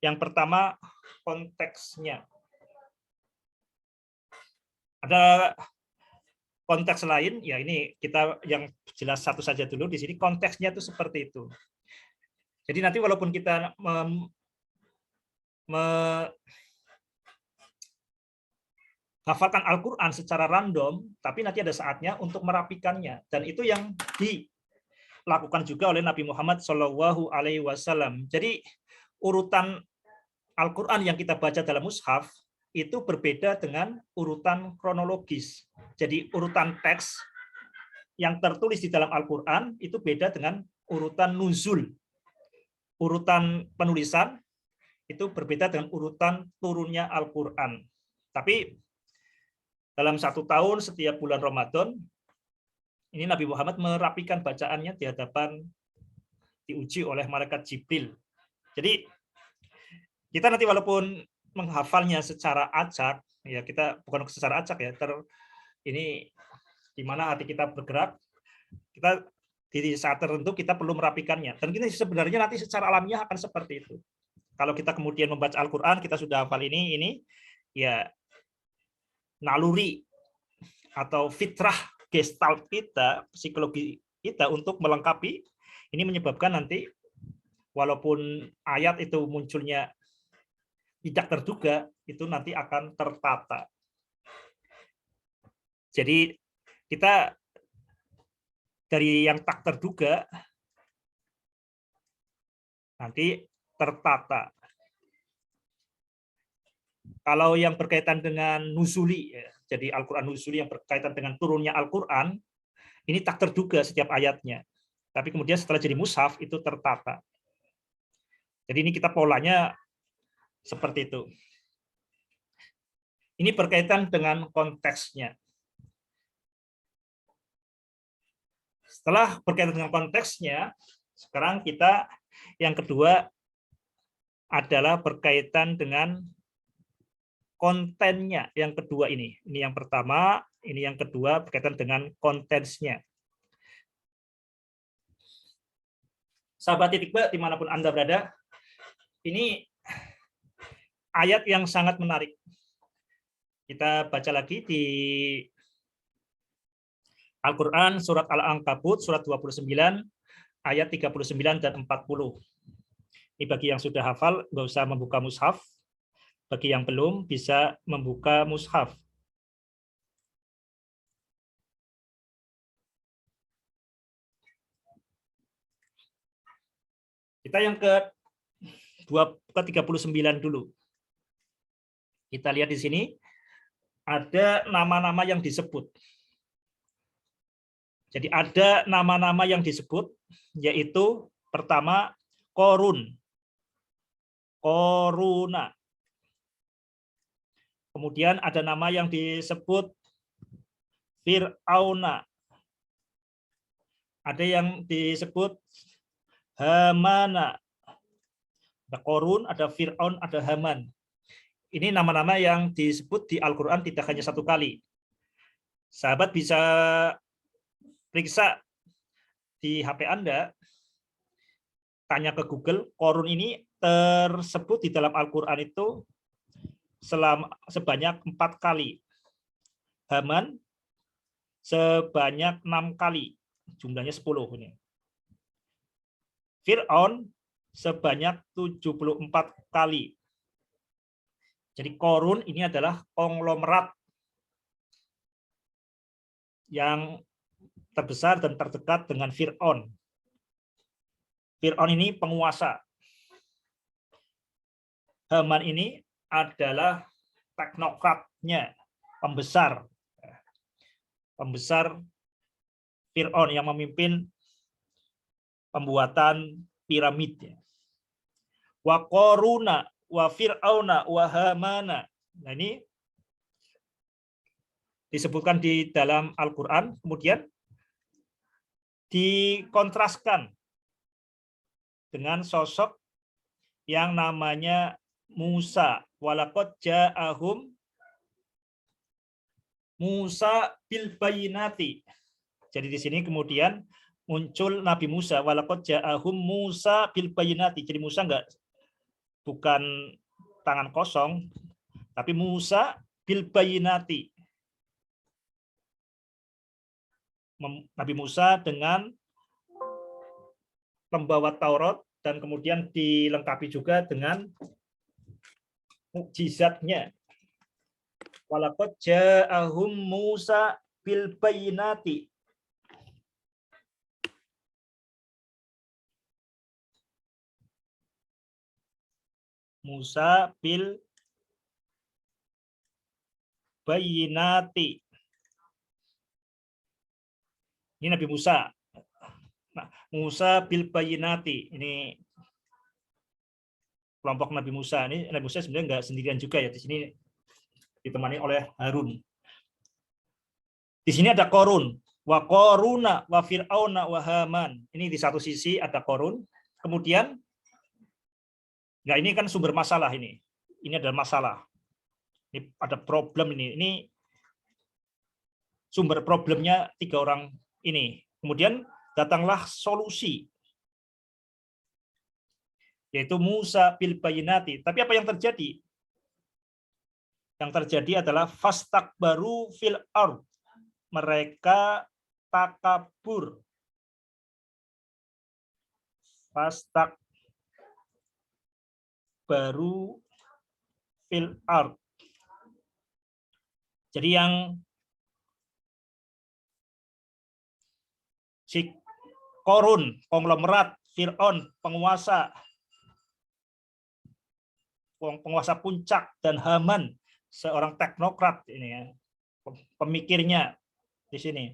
Speaker 1: Yang pertama konteksnya. Ada konteks lain, ya ini kita yang jelas satu saja dulu di sini, konteksnya itu seperti itu. Jadi nanti walaupun kita hafalkan Al-Quran secara random, tapi nanti ada saatnya untuk merapikannya, dan itu yang dilakukan juga oleh Nabi Muhammad SAW. Jadi urutan Al-Quran yang kita baca dalam mushaf itu berbeda dengan urutan kronologis. Jadi urutan teks yang tertulis di dalam Al-Quran itu beda dengan urutan nuzul. Urutan penulisan itu berbeda dengan urutan turunnya Al-Quran. Tapi dalam 1 tahun setiap bulan Ramadan, ini Nabi Muhammad merapikan bacaannya di hadapan, diuji oleh malaikat Jibril. Jadi kita nanti walaupun menghafalnya secara acak, ya kita bukan secara acak ya, ini di mana hati kita bergerak, kita di saat tertentu kita perlu merapikannya. Dan kita sebenarnya nanti secara alamiah akan seperti itu. Kalau kita kemudian membaca Al-Quran, kita sudah hafal ini ya naluri atau fitrah gestalt kita, psikologi kita untuk melengkapi. Ini menyebabkan nanti walaupun ayat itu munculnya tidak terduga, itu nanti akan tertata. Jadi kita dari yang tak terduga nanti tertata. Kalau yang berkaitan dengan nuzuli, jadi Al-Quran nuzuli yang berkaitan dengan turunnya Al-Quran, ini tak terduga setiap ayatnya. Tapi kemudian setelah jadi mushaf, itu tertata. Jadi ini kita polanya seperti itu. Ini berkaitan dengan konteksnya. Setelah berkaitan dengan konteksnya, sekarang kita yang kedua adalah berkaitan dengan kontennya. Yang kedua ini yang pertama, ini yang kedua berkaitan dengan kontennya. Sahabat Titik B, dimanapun Anda berada, ini ayat yang sangat menarik. Kita baca lagi di Al-Quran, surat Al-Ankabut, surat 29, ayat 39 dan 40. Ini bagi yang sudah hafal, nggak usah membuka mushaf. Bagi yang belum, bisa membuka mushaf. Kita yang ke-39 dulu. Kita lihat di sini, ada nama-nama yang disebut. Jadi ada nama-nama yang disebut, yaitu pertama, Korun. Koruna. Kemudian ada nama yang disebut Fir'auna. Ada yang disebut Hamana. Ada Korun, ada Fir'aun, ada Haman. Ini nama-nama yang disebut di Al-Quran tidak hanya satu kali. Sahabat bisa periksa di HP Anda, tanya ke Google, Korun ini tersebut di dalam Al-Quran itu sebanyak 4 kali. Haman sebanyak 6 kali. Jumlahnya 10 ini. Fir'aun sebanyak 74 kali. Jadi Korun ini adalah konglomerat yang terbesar dan terdekat dengan Fir'aun. Fir'aun ini penguasa. Haman ini adalah teknokratnya, pembesar Fir'aun yang memimpin pembuatan piramidnya. Wa Koruna, wa Fir'auna, wa Hamana. Nah ini disebutkan di dalam Al-Quran, kemudian dikontraskan dengan sosok yang namanya Musa. Walaqad ja'ahum Musa bil bayyinati. Jadi di sini kemudian muncul Nabi Musa. Walaqad ja'ahum Musa bil bayyinati. Jadi Musa bukan tangan kosong, tapi Musa bil bayyinati. Nabi Musa dengan pembawa Taurat dan kemudian dilengkapi juga dengan mukjizatnya. Walaqad ja'ahum Musa bil bayyinati. Musa bil bayyinati. Ini Nabi Musa. Nah, Musa bil bayyinati. Ini kelompok Nabi Musa. Ini Nabi Musa sebenarnya nggak sendirian juga ya. Di sini ditemani oleh Harun. Di sini ada Korun. Wa Koruna, wa Fir'auna, wa Haman. Ini di satu sisi ada Korun. Kemudian, nggak, ini kan sumber masalah ini. Ini adalah masalah. Ini ada problem ini. Ini sumber problemnya 3 orang ini. Kemudian datanglah solusi, yaitu Musa bil bayyinati. Tapi apa yang terjadi? Yang terjadi adalah fastakbaru fil ard. mereka takabur. Fastak baru fil ard. Jadi yang si Korun, konglomerat, Fir'aun, penguasa puncak, dan Haman, seorang teknokrat ini ya, pemikirnya di sini.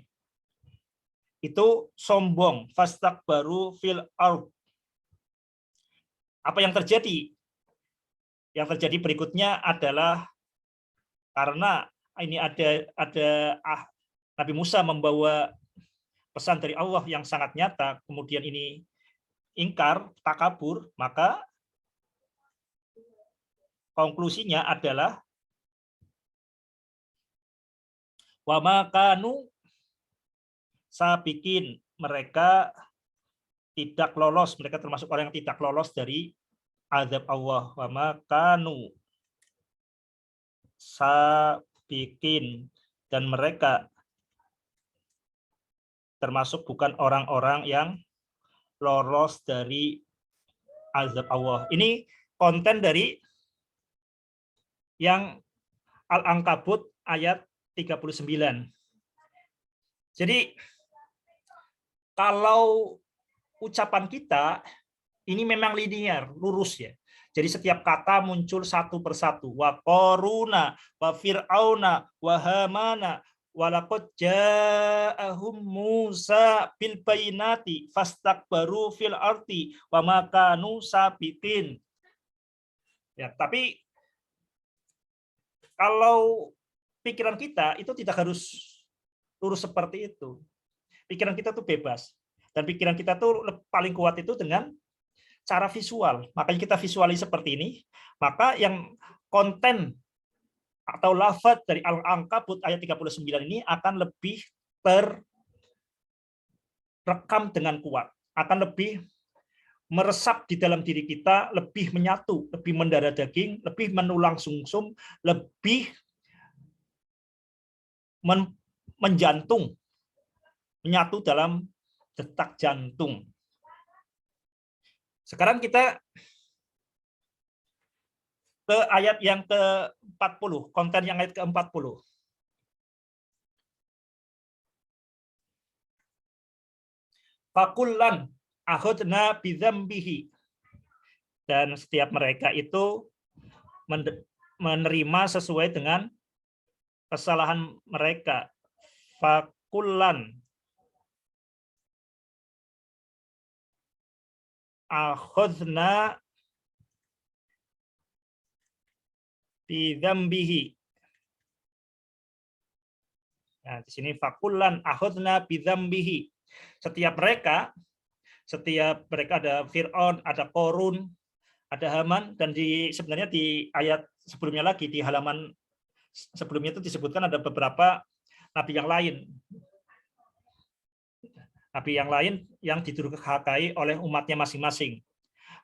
Speaker 1: Itu sombong, fastakbaru fil ard. Apa yang terjadi? Yang terjadi berikutnya adalah karena ini ada Nabi Musa membawa pesan dari Allah yang sangat nyata, kemudian ini ingkar, takabur, maka konklusinya adalah wa makanu sabikin, mereka tidak lolos, mereka termasuk orang yang tidak lolos dari azab Allah. Wa makanu sabikin, dan mereka termasuk bukan orang-orang yang lolos dari azab Allah. Ini konten dari yang Al-Ankabut ayat 39. Jadi kalau ucapan kita ini memang linear, lurus ya. Jadi setiap kata muncul satu persatu. Wa Qaruna, wa Fir'auna, wa Hamana, wa laqad ja'ahum Musa bil bayyinati fastakbaru fil ardi wa ma kanu sabiqin. Ya, tapi kalau pikiran kita itu tidak harus lurus seperti itu. Pikiran kita tuh bebas. Dan pikiran kita tuh paling kuat itu dengan cara visual. Makanya kita visualis seperti ini, maka yang konten atau lafaz dari Al-Ankabut ayat 39 ini akan lebih terrekam dengan kuat, akan lebih meresap di dalam diri kita, lebih menyatu, lebih mendarah daging, lebih menulang sumsum, lebih menjantung, menyatu dalam detak jantung. Sekarang kita ke ayat yang ke-40, konten yang ayat ke-40. Fakullan akhadna bidzambihi. Dan setiap mereka itu menerima sesuai dengan kesalahan mereka. Fakullan akhadna bidzambihi. Nah, di sini fakullan akhadna bidzambihi. Setiap mereka ada Fir'aun, ada Korun, ada Haman, dan sebenarnya di ayat sebelumnya lagi, di halaman sebelumnya itu disebutkan ada beberapa nabi yang lain. Nabi yang lain yang didurhakai oleh umatnya masing-masing.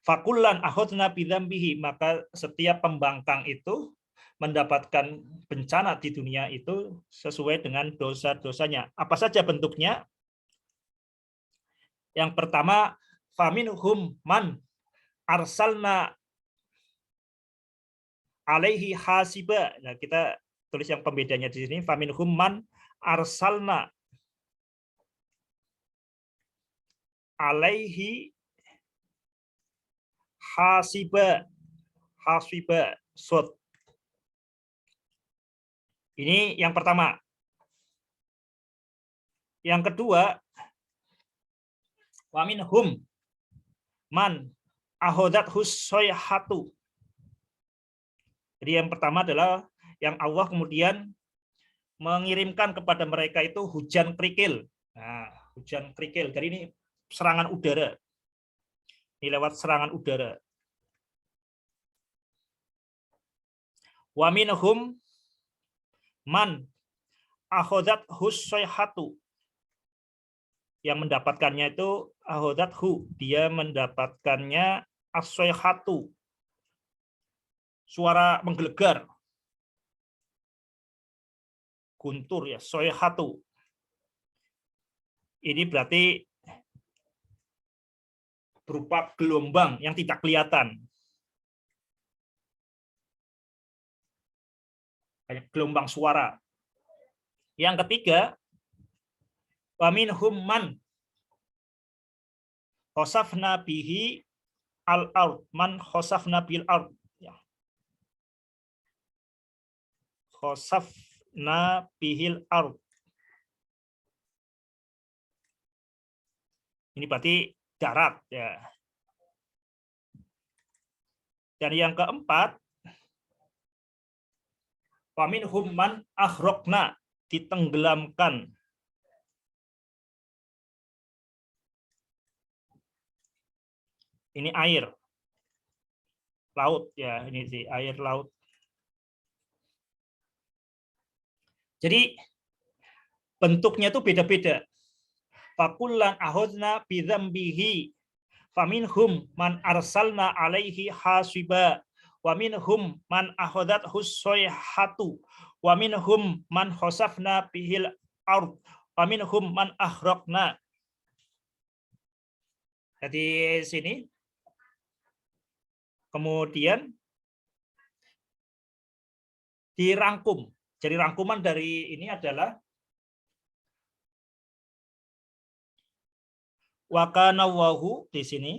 Speaker 1: Fakullan akhadna bidzambihi, maka setiap pembangkang itu mendapatkan bencana di dunia itu sesuai dengan dosa-dosanya. Apa saja bentuknya? Yang pertama, faminhum man arsalna alaihi hasiba. Nah, kita tulis yang pembedanya di sini, faminhum man arsalna alaihi hasiba sod. Ini yang pertama. Yang kedua, wa minhum man ahodathu sayhatu. Jadi yang pertama adalah yang Allah kemudian mengirimkan kepada mereka itu hujan kerikil. Nah, hujan kerikil. Jadi ini serangan udara. Ini lewat serangan udara. Wa minhum man ahodathu sayhatu. Yang mendapatkannya itu ahodathu, dia mendapatkannya as-sayhatu, suara menggelegar, guntur ya, sayhatu. Ini berarti berupa gelombang yang tidak kelihatan. Kayak gelombang suara. Yang ketiga, wa minhum man khosafna bihi al-ard, man khosafna bil ard. Khosafna bihil ard. Ini berarti darat ya. Dan yang keempat, wa minhum man akhraqna, ditenggelamkan. Ini air laut ya, ini sih air laut. Jadi bentuknya itu beda-beda. Fakullan akhadna bidzambihi faminhum man arsalna alaihi hasiba wa minhum man akhadathu sayhatu wa minhum man khasafna bihil ard wa minhum man akhraqna. Jadi sini kemudian dirangkum. Jadi rangkuman dari ini adalah wakanawahu di sini.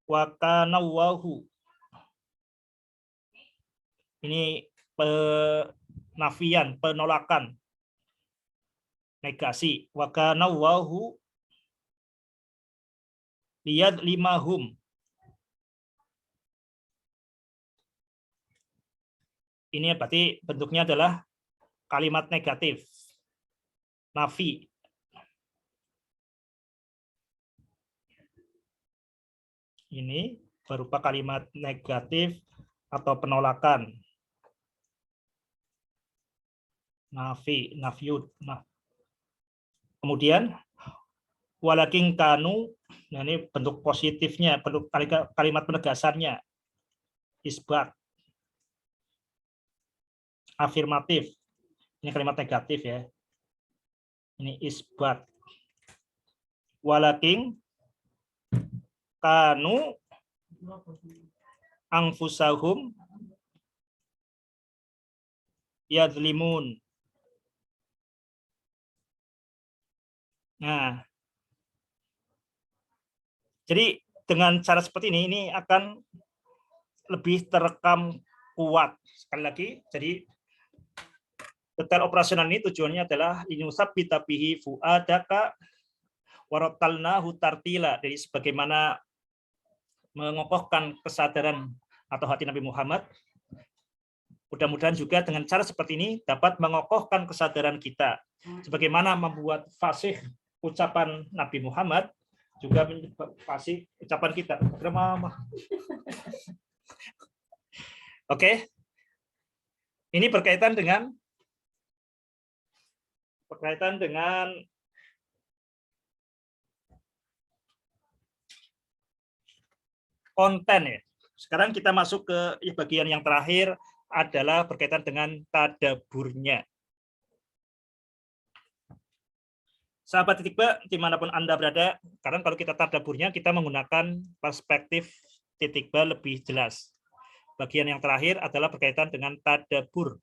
Speaker 1: Wakanawahu. Ini penafian, penolakan, negasi. Wakanawahu liyad limahum. Ini berarti bentuknya adalah kalimat negatif. Nafi. Ini berupa kalimat negatif atau penolakan. Nafi, nafiud. Nah. Kemudian walakin kanu, nah ini bentuk positifnya, bentuk kalimat penegasannya. Isbat. Afirmatif. Ini kalimat negatif ya. Ini isbat. Walakin kanu anfusahum yadzlimun. Nah, jadi dengan cara seperti ini akan lebih terekam kuat. Sekali lagi, jadi detail operasional ini tujuannya adalah inusabbita bihi fuadaka warattalnahu tartila. Jadi sebagaimana mengokohkan kesadaran atau hati Nabi Muhammad, mudah-mudahan juga dengan cara seperti ini dapat mengokohkan kesadaran kita. Sebagaimana membuat fasih ucapan Nabi Muhammad, juga fasih ucapan kita. Oke. Ini berkaitan dengan konten ya. Sekarang kita masuk ke bagian yang terakhir adalah berkaitan dengan tadaburnya. Sahabat titik B, dimanapun Anda berada, karena kalau kita tadaburnya, kita menggunakan perspektif titik B lebih jelas. Bagian yang terakhir adalah berkaitan dengan tadabur.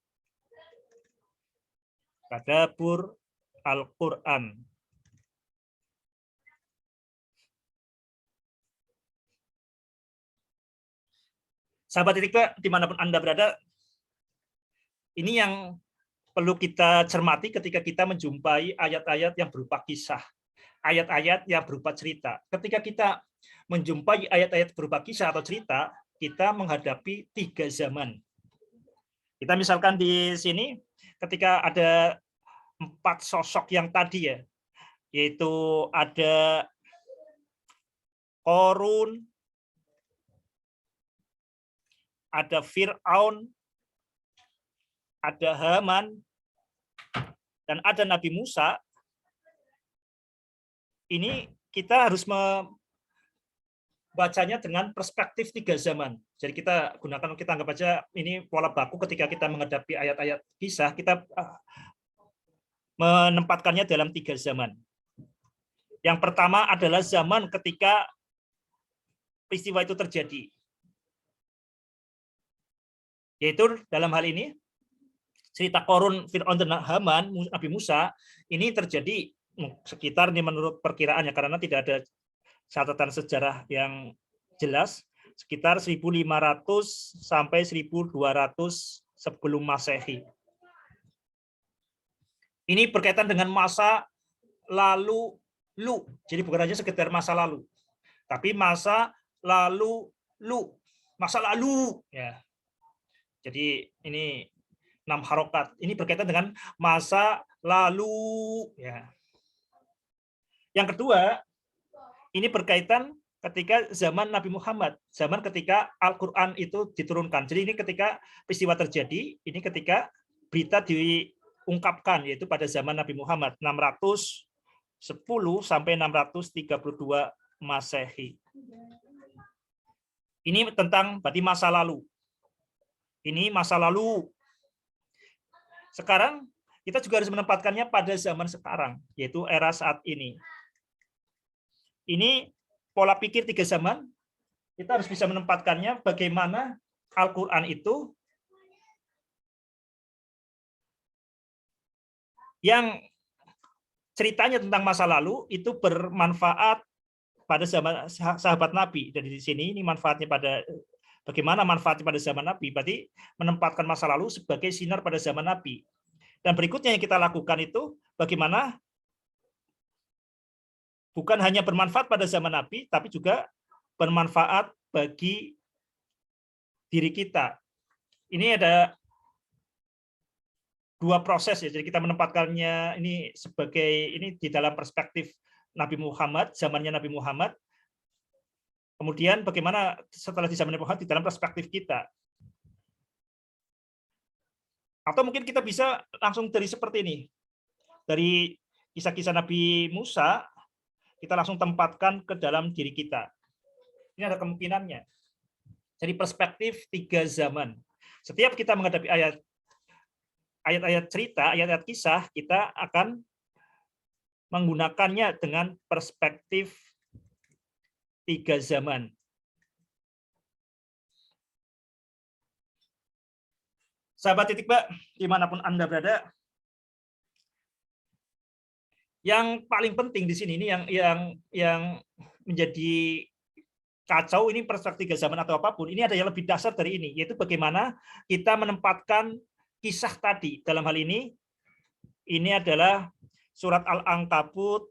Speaker 1: Tadabur Al-Quran. Sahabat titik B, dimanapun Anda berada, ini yang perlu kita cermati ketika kita menjumpai ayat-ayat yang berupa kisah, ayat-ayat yang berupa cerita. Ketika kita menjumpai ayat-ayat berupa kisah atau cerita, kita menghadapi 3 zaman. Kita misalkan di sini, ketika ada 4 sosok yang tadi ya, yaitu ada Qorun, ada Fir'aun, ada Haman, dan ada Nabi Musa. Ini kita harus membacanya dengan perspektif 3 zaman. Jadi kita anggap aja ini pola baku ketika kita menghadapi ayat-ayat kisah, kita menempatkannya dalam 3 zaman. Yang pertama adalah zaman ketika peristiwa itu terjadi. Yaitu dalam hal ini cerita Korun, Fir'aun dan Haman, Nabi Musa, ini terjadi sekitar ini menurut perkiraannya karena tidak ada catatan sejarah yang jelas, sekitar 1500 sampai 1200 sebelum Masehi. Ini berkaitan dengan masa lalu. Jadi bukan hanya sekedar masa lalu, tapi masa lalu, masa lalu. Ya. Jadi ini 6 harokat. Ini berkaitan dengan masa lalu. Ya. Yang kedua, ini berkaitan ketika zaman Nabi Muhammad, zaman ketika Al-Quran itu diturunkan. Jadi ini ketika peristiwa terjadi, ini ketika berita diungkapkan, yaitu pada zaman Nabi Muhammad, 610 sampai 632 Masehi. Ini tentang berarti masa lalu. Ini masa lalu. Sekarang kita juga harus menempatkannya pada zaman sekarang, yaitu era saat ini. Ini pola pikir 3 zaman, kita harus bisa menempatkannya bagaimana Al-Quran itu yang ceritanya tentang masa lalu itu bermanfaat pada zaman sahabat Nabi. Dan di sini ini manfaatnya pada bagaimana manfaatnya pada zaman Nabi, berarti menempatkan masa lalu sebagai sinar pada zaman Nabi. Dan berikutnya yang kita lakukan itu bagaimana bukan hanya bermanfaat pada zaman Nabi, tapi juga bermanfaat bagi diri kita. Ini ada 2 proses ya. Jadi kita menempatkannya ini sebagai ini di dalam perspektif Nabi Muhammad, zamannya Nabi Muhammad. Kemudian bagaimana setelah di zaman Nabi Muhammad di dalam perspektif kita. Atau mungkin kita bisa langsung dari seperti ini. Dari kisah-kisah Nabi Musa, kita langsung tempatkan ke dalam diri kita. Ini ada kemungkinannya. Jadi perspektif 3 zaman. Setiap kita menghadapi ayat-ayat cerita, ayat-ayat kisah, kita akan menggunakannya dengan perspektif 3 zaman. Sahabat Titik Mbak, dimanapun Anda berada, yang paling penting di sini ini yang menjadi kacau ini perspektif 3 zaman atau apapun, ini ada yang lebih dasar dari ini, yaitu bagaimana kita menempatkan kisah tadi. Dalam hal ini adalah surat Al-Ankabut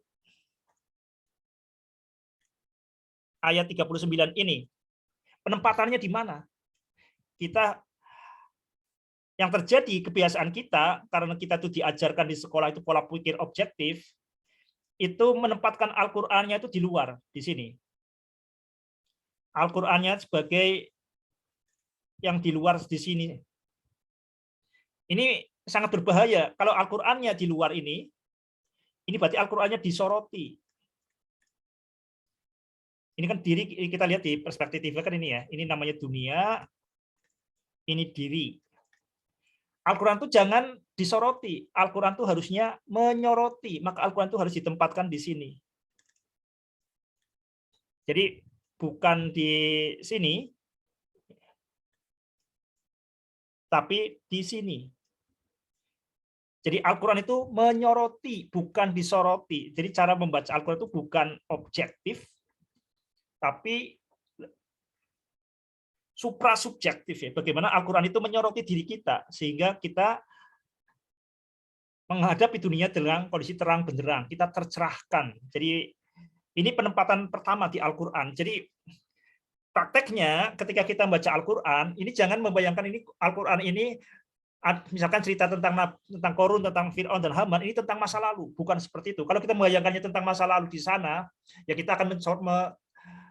Speaker 1: ayat 39 ini. Penempatannya di mana? Kita yang terjadi kebiasaan kita, karena kita itu diajarkan di sekolah itu pola pikir objektif, itu menempatkan Al-Qur'annya itu di luar, di sini. Al-Qur'annya sebagai yang di luar di sini. Ini sangat berbahaya. Kalau Al-Qur'annya di luar ini berarti Al-Qur'annya disoroti. Ini kan diri, kita lihat di perspektifnya kan ini ya. Ini namanya dunia, ini diri. Al-Quran itu jangan disoroti. Al-Quran itu harusnya menyoroti. Maka Al-Quran itu harus ditempatkan di sini. Jadi bukan di sini, tapi di sini. Jadi Al-Quran itu menyoroti, bukan disoroti. Jadi cara membaca Al-Quran itu bukan objektif, tapi suprasubjektif ya. Bagaimana Al-Quran itu menyoroti diri kita sehingga kita menghadapi dunia dengan kondisi terang benderang, kita tercerahkan. Jadi ini penempatan pertama di Al-Quran. Jadi prakteknya ketika kita membaca Al-Quran, ini jangan membayangkan ini Al-Quran ini misalkan cerita tentang Korun, tentang Fir'aun dan Haman, ini tentang masa lalu. Bukan seperti itu. Kalau kita membayangkannya tentang masa lalu di sana, ya kita akan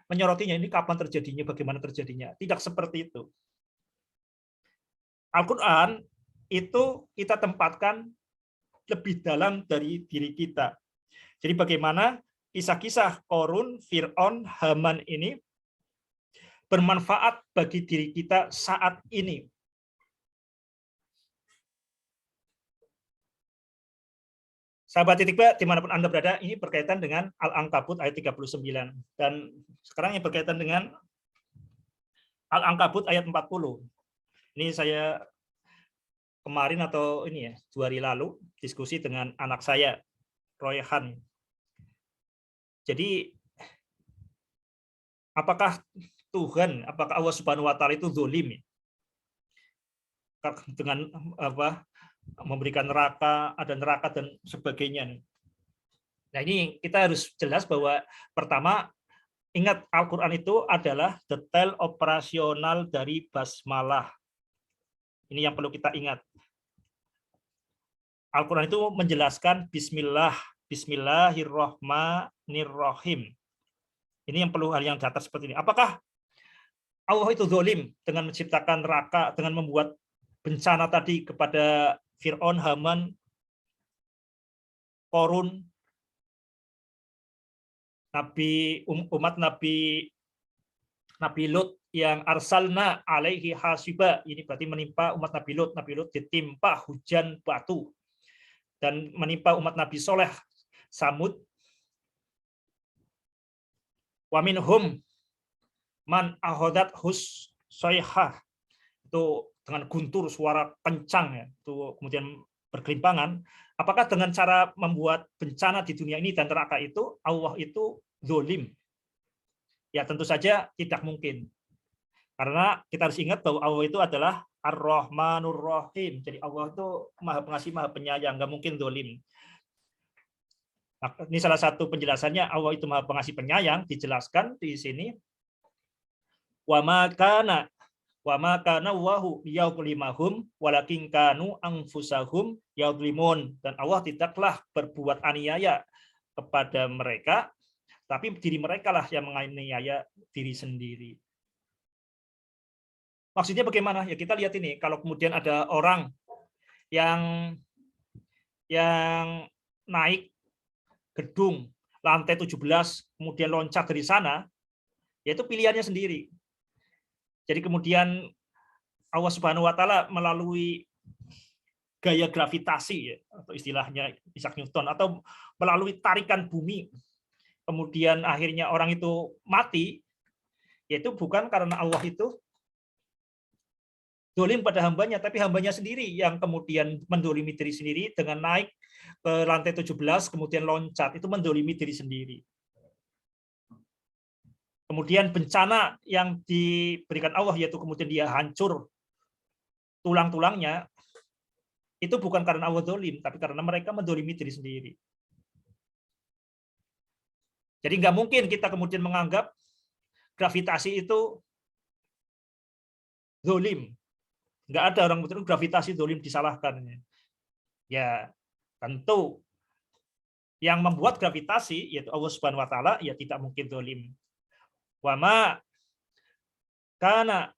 Speaker 1: menyorotinya, ini kapan terjadinya, bagaimana terjadinya. Tidak seperti itu. Al-Quran itu kita tempatkan lebih dalam dari diri kita. Jadi bagaimana kisah-kisah Korun, Fir'aun, Haman ini bermanfaat bagi diri kita saat ini. Sahabat Titik B, dimanapun Anda berada, ini berkaitan dengan Al-Ankabut ayat 39. Dan sekarang yang berkaitan dengan Al-Ankabut ayat 40. Ini saya kemarin atau ini ya, 2 hari lalu diskusi dengan anak saya, Royhan. Jadi, apakah Tuhan, apakah Allah Subhanahu wa Ta'ala itu zalim dengan memberikan neraka, ada neraka dan sebagainya. Nah, ini kita harus jelas bahwa pertama, ingat Al-Quran itu adalah detail operasional dari basmalah. Ini yang perlu kita ingat. Al-Quran itu menjelaskan Bismillah, Bismillahirrahmanirrahim. Ini yang perlu hal yang catat seperti ini. Apakah Allah itu zalim dengan menciptakan neraka, dengan membuat bencana tadi kepada Fir'aun, Haman, Korun, umat Nabi Lut yang arsalna alaihi hasiba, ini berarti menimpa umat Nabi Lut ditimpa hujan batu, dan menimpa umat Nabi Soleh, Samud, wa minhum man ahodat hus soyhah, itu dengan guntur suara kencang ya, itu kemudian bergelimpangan. Apakah dengan cara membuat bencana di dunia ini dan neraka itu Allah itu zalim? Ya tentu saja tidak mungkin. Karena kita harus ingat bahwa Allah itu adalah Ar-Rahmanur Rahim. Jadi Allah itu Maha Pengasih, Maha Penyayang, nggak mungkin zalim. Nah, ini salah satu penjelasannya, Allah itu Maha Pengasih Penyayang, dijelaskan di sini. Wa ma kana Allahu liyadhlimahum walakin kanu anfusahum yadhlimun. Dan Allah tidaklah berbuat aniaya kepada mereka, tapi diri mereka lah yang menganiaya diri sendiri. Maksudnya bagaimana? Ya kita lihat ini, kalau kemudian ada orang yang naik gedung lantai 17 kemudian loncat dari sana, yaitu pilihannya sendiri. Jadi kemudian Allah Subhanahu wa Ta'ala melalui gaya gravitasi ya, atau istilahnya Isaac Newton, atau melalui tarikan bumi, kemudian akhirnya orang itu mati, yaitu bukan karena Allah itu zalim pada hambanya, tapi hambanya sendiri yang kemudian mendolimi diri sendiri dengan naik ke lantai 17 kemudian loncat, itu mendolimi diri sendiri. Kemudian bencana yang diberikan Allah, yaitu kemudian dia hancur tulang-tulangnya, itu bukan karena Allah zalim, tapi karena mereka mendolimi diri sendiri. Jadi nggak mungkin kita kemudian menganggap gravitasi itu zalim. Nggak ada orang betul gravitasi zalim disalahkan. Ya tentu yang membuat gravitasi yaitu Allah Subhanahu wa Ta'ala, ya tidak mungkin zalim. Wa ma kana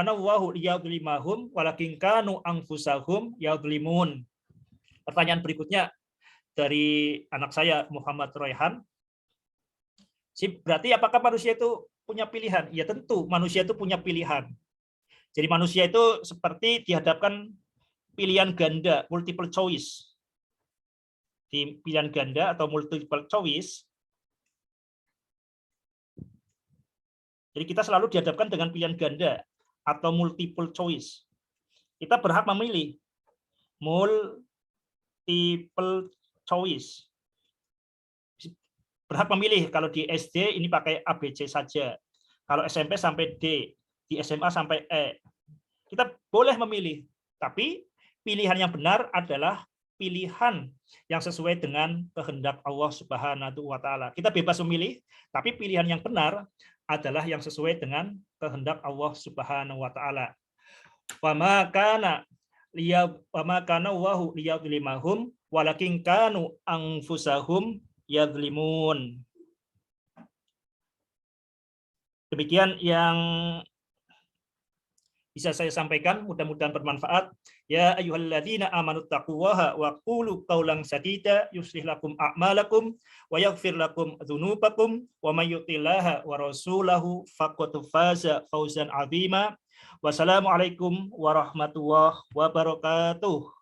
Speaker 1: Allahu liyadhlimahum walakin kanu anfusahum yadhlimun. Pertanyaan berikutnya dari anak saya Muhammad Royhan. Berarti apakah manusia itu punya pilihan? Ya tentu manusia itu punya pilihan. Jadi manusia itu seperti dihadapkan pilihan ganda, multiple choice. Di pilihan ganda atau multiple choice, jadi kita selalu dihadapkan dengan pilihan ganda atau multiple choice. Kita berhak memilih multiple choice. Berhak memilih, kalau di SD ini pakai ABC saja. Kalau SMP sampai D, di SMA sampai E. Kita boleh memilih, tapi pilihan yang benar adalah pilihan yang sesuai dengan kehendak Allah Subhanahu wa Ta'ala. Kita bebas memilih, tapi pilihan yang benar adalah yang sesuai dengan kehendak Allah Subhanahu wa Ta'ala. Wa ma kana Allahu liyadhlimahum walakin kanu anfusahum yadhlimun. Demikian yang bisa saya sampaikan, mudah-mudahan bermanfaat. Ya ayyuhalladzina amanu taqullaha wa qulu qawlan sadida yuslih lakum a'malakum wa yaghfir lakum dzunubakum wa may yuti'llaha wa rasulahu faqad faza fawzan 'azima. Wassalamualaikum warahmatullahi wabarakatuh.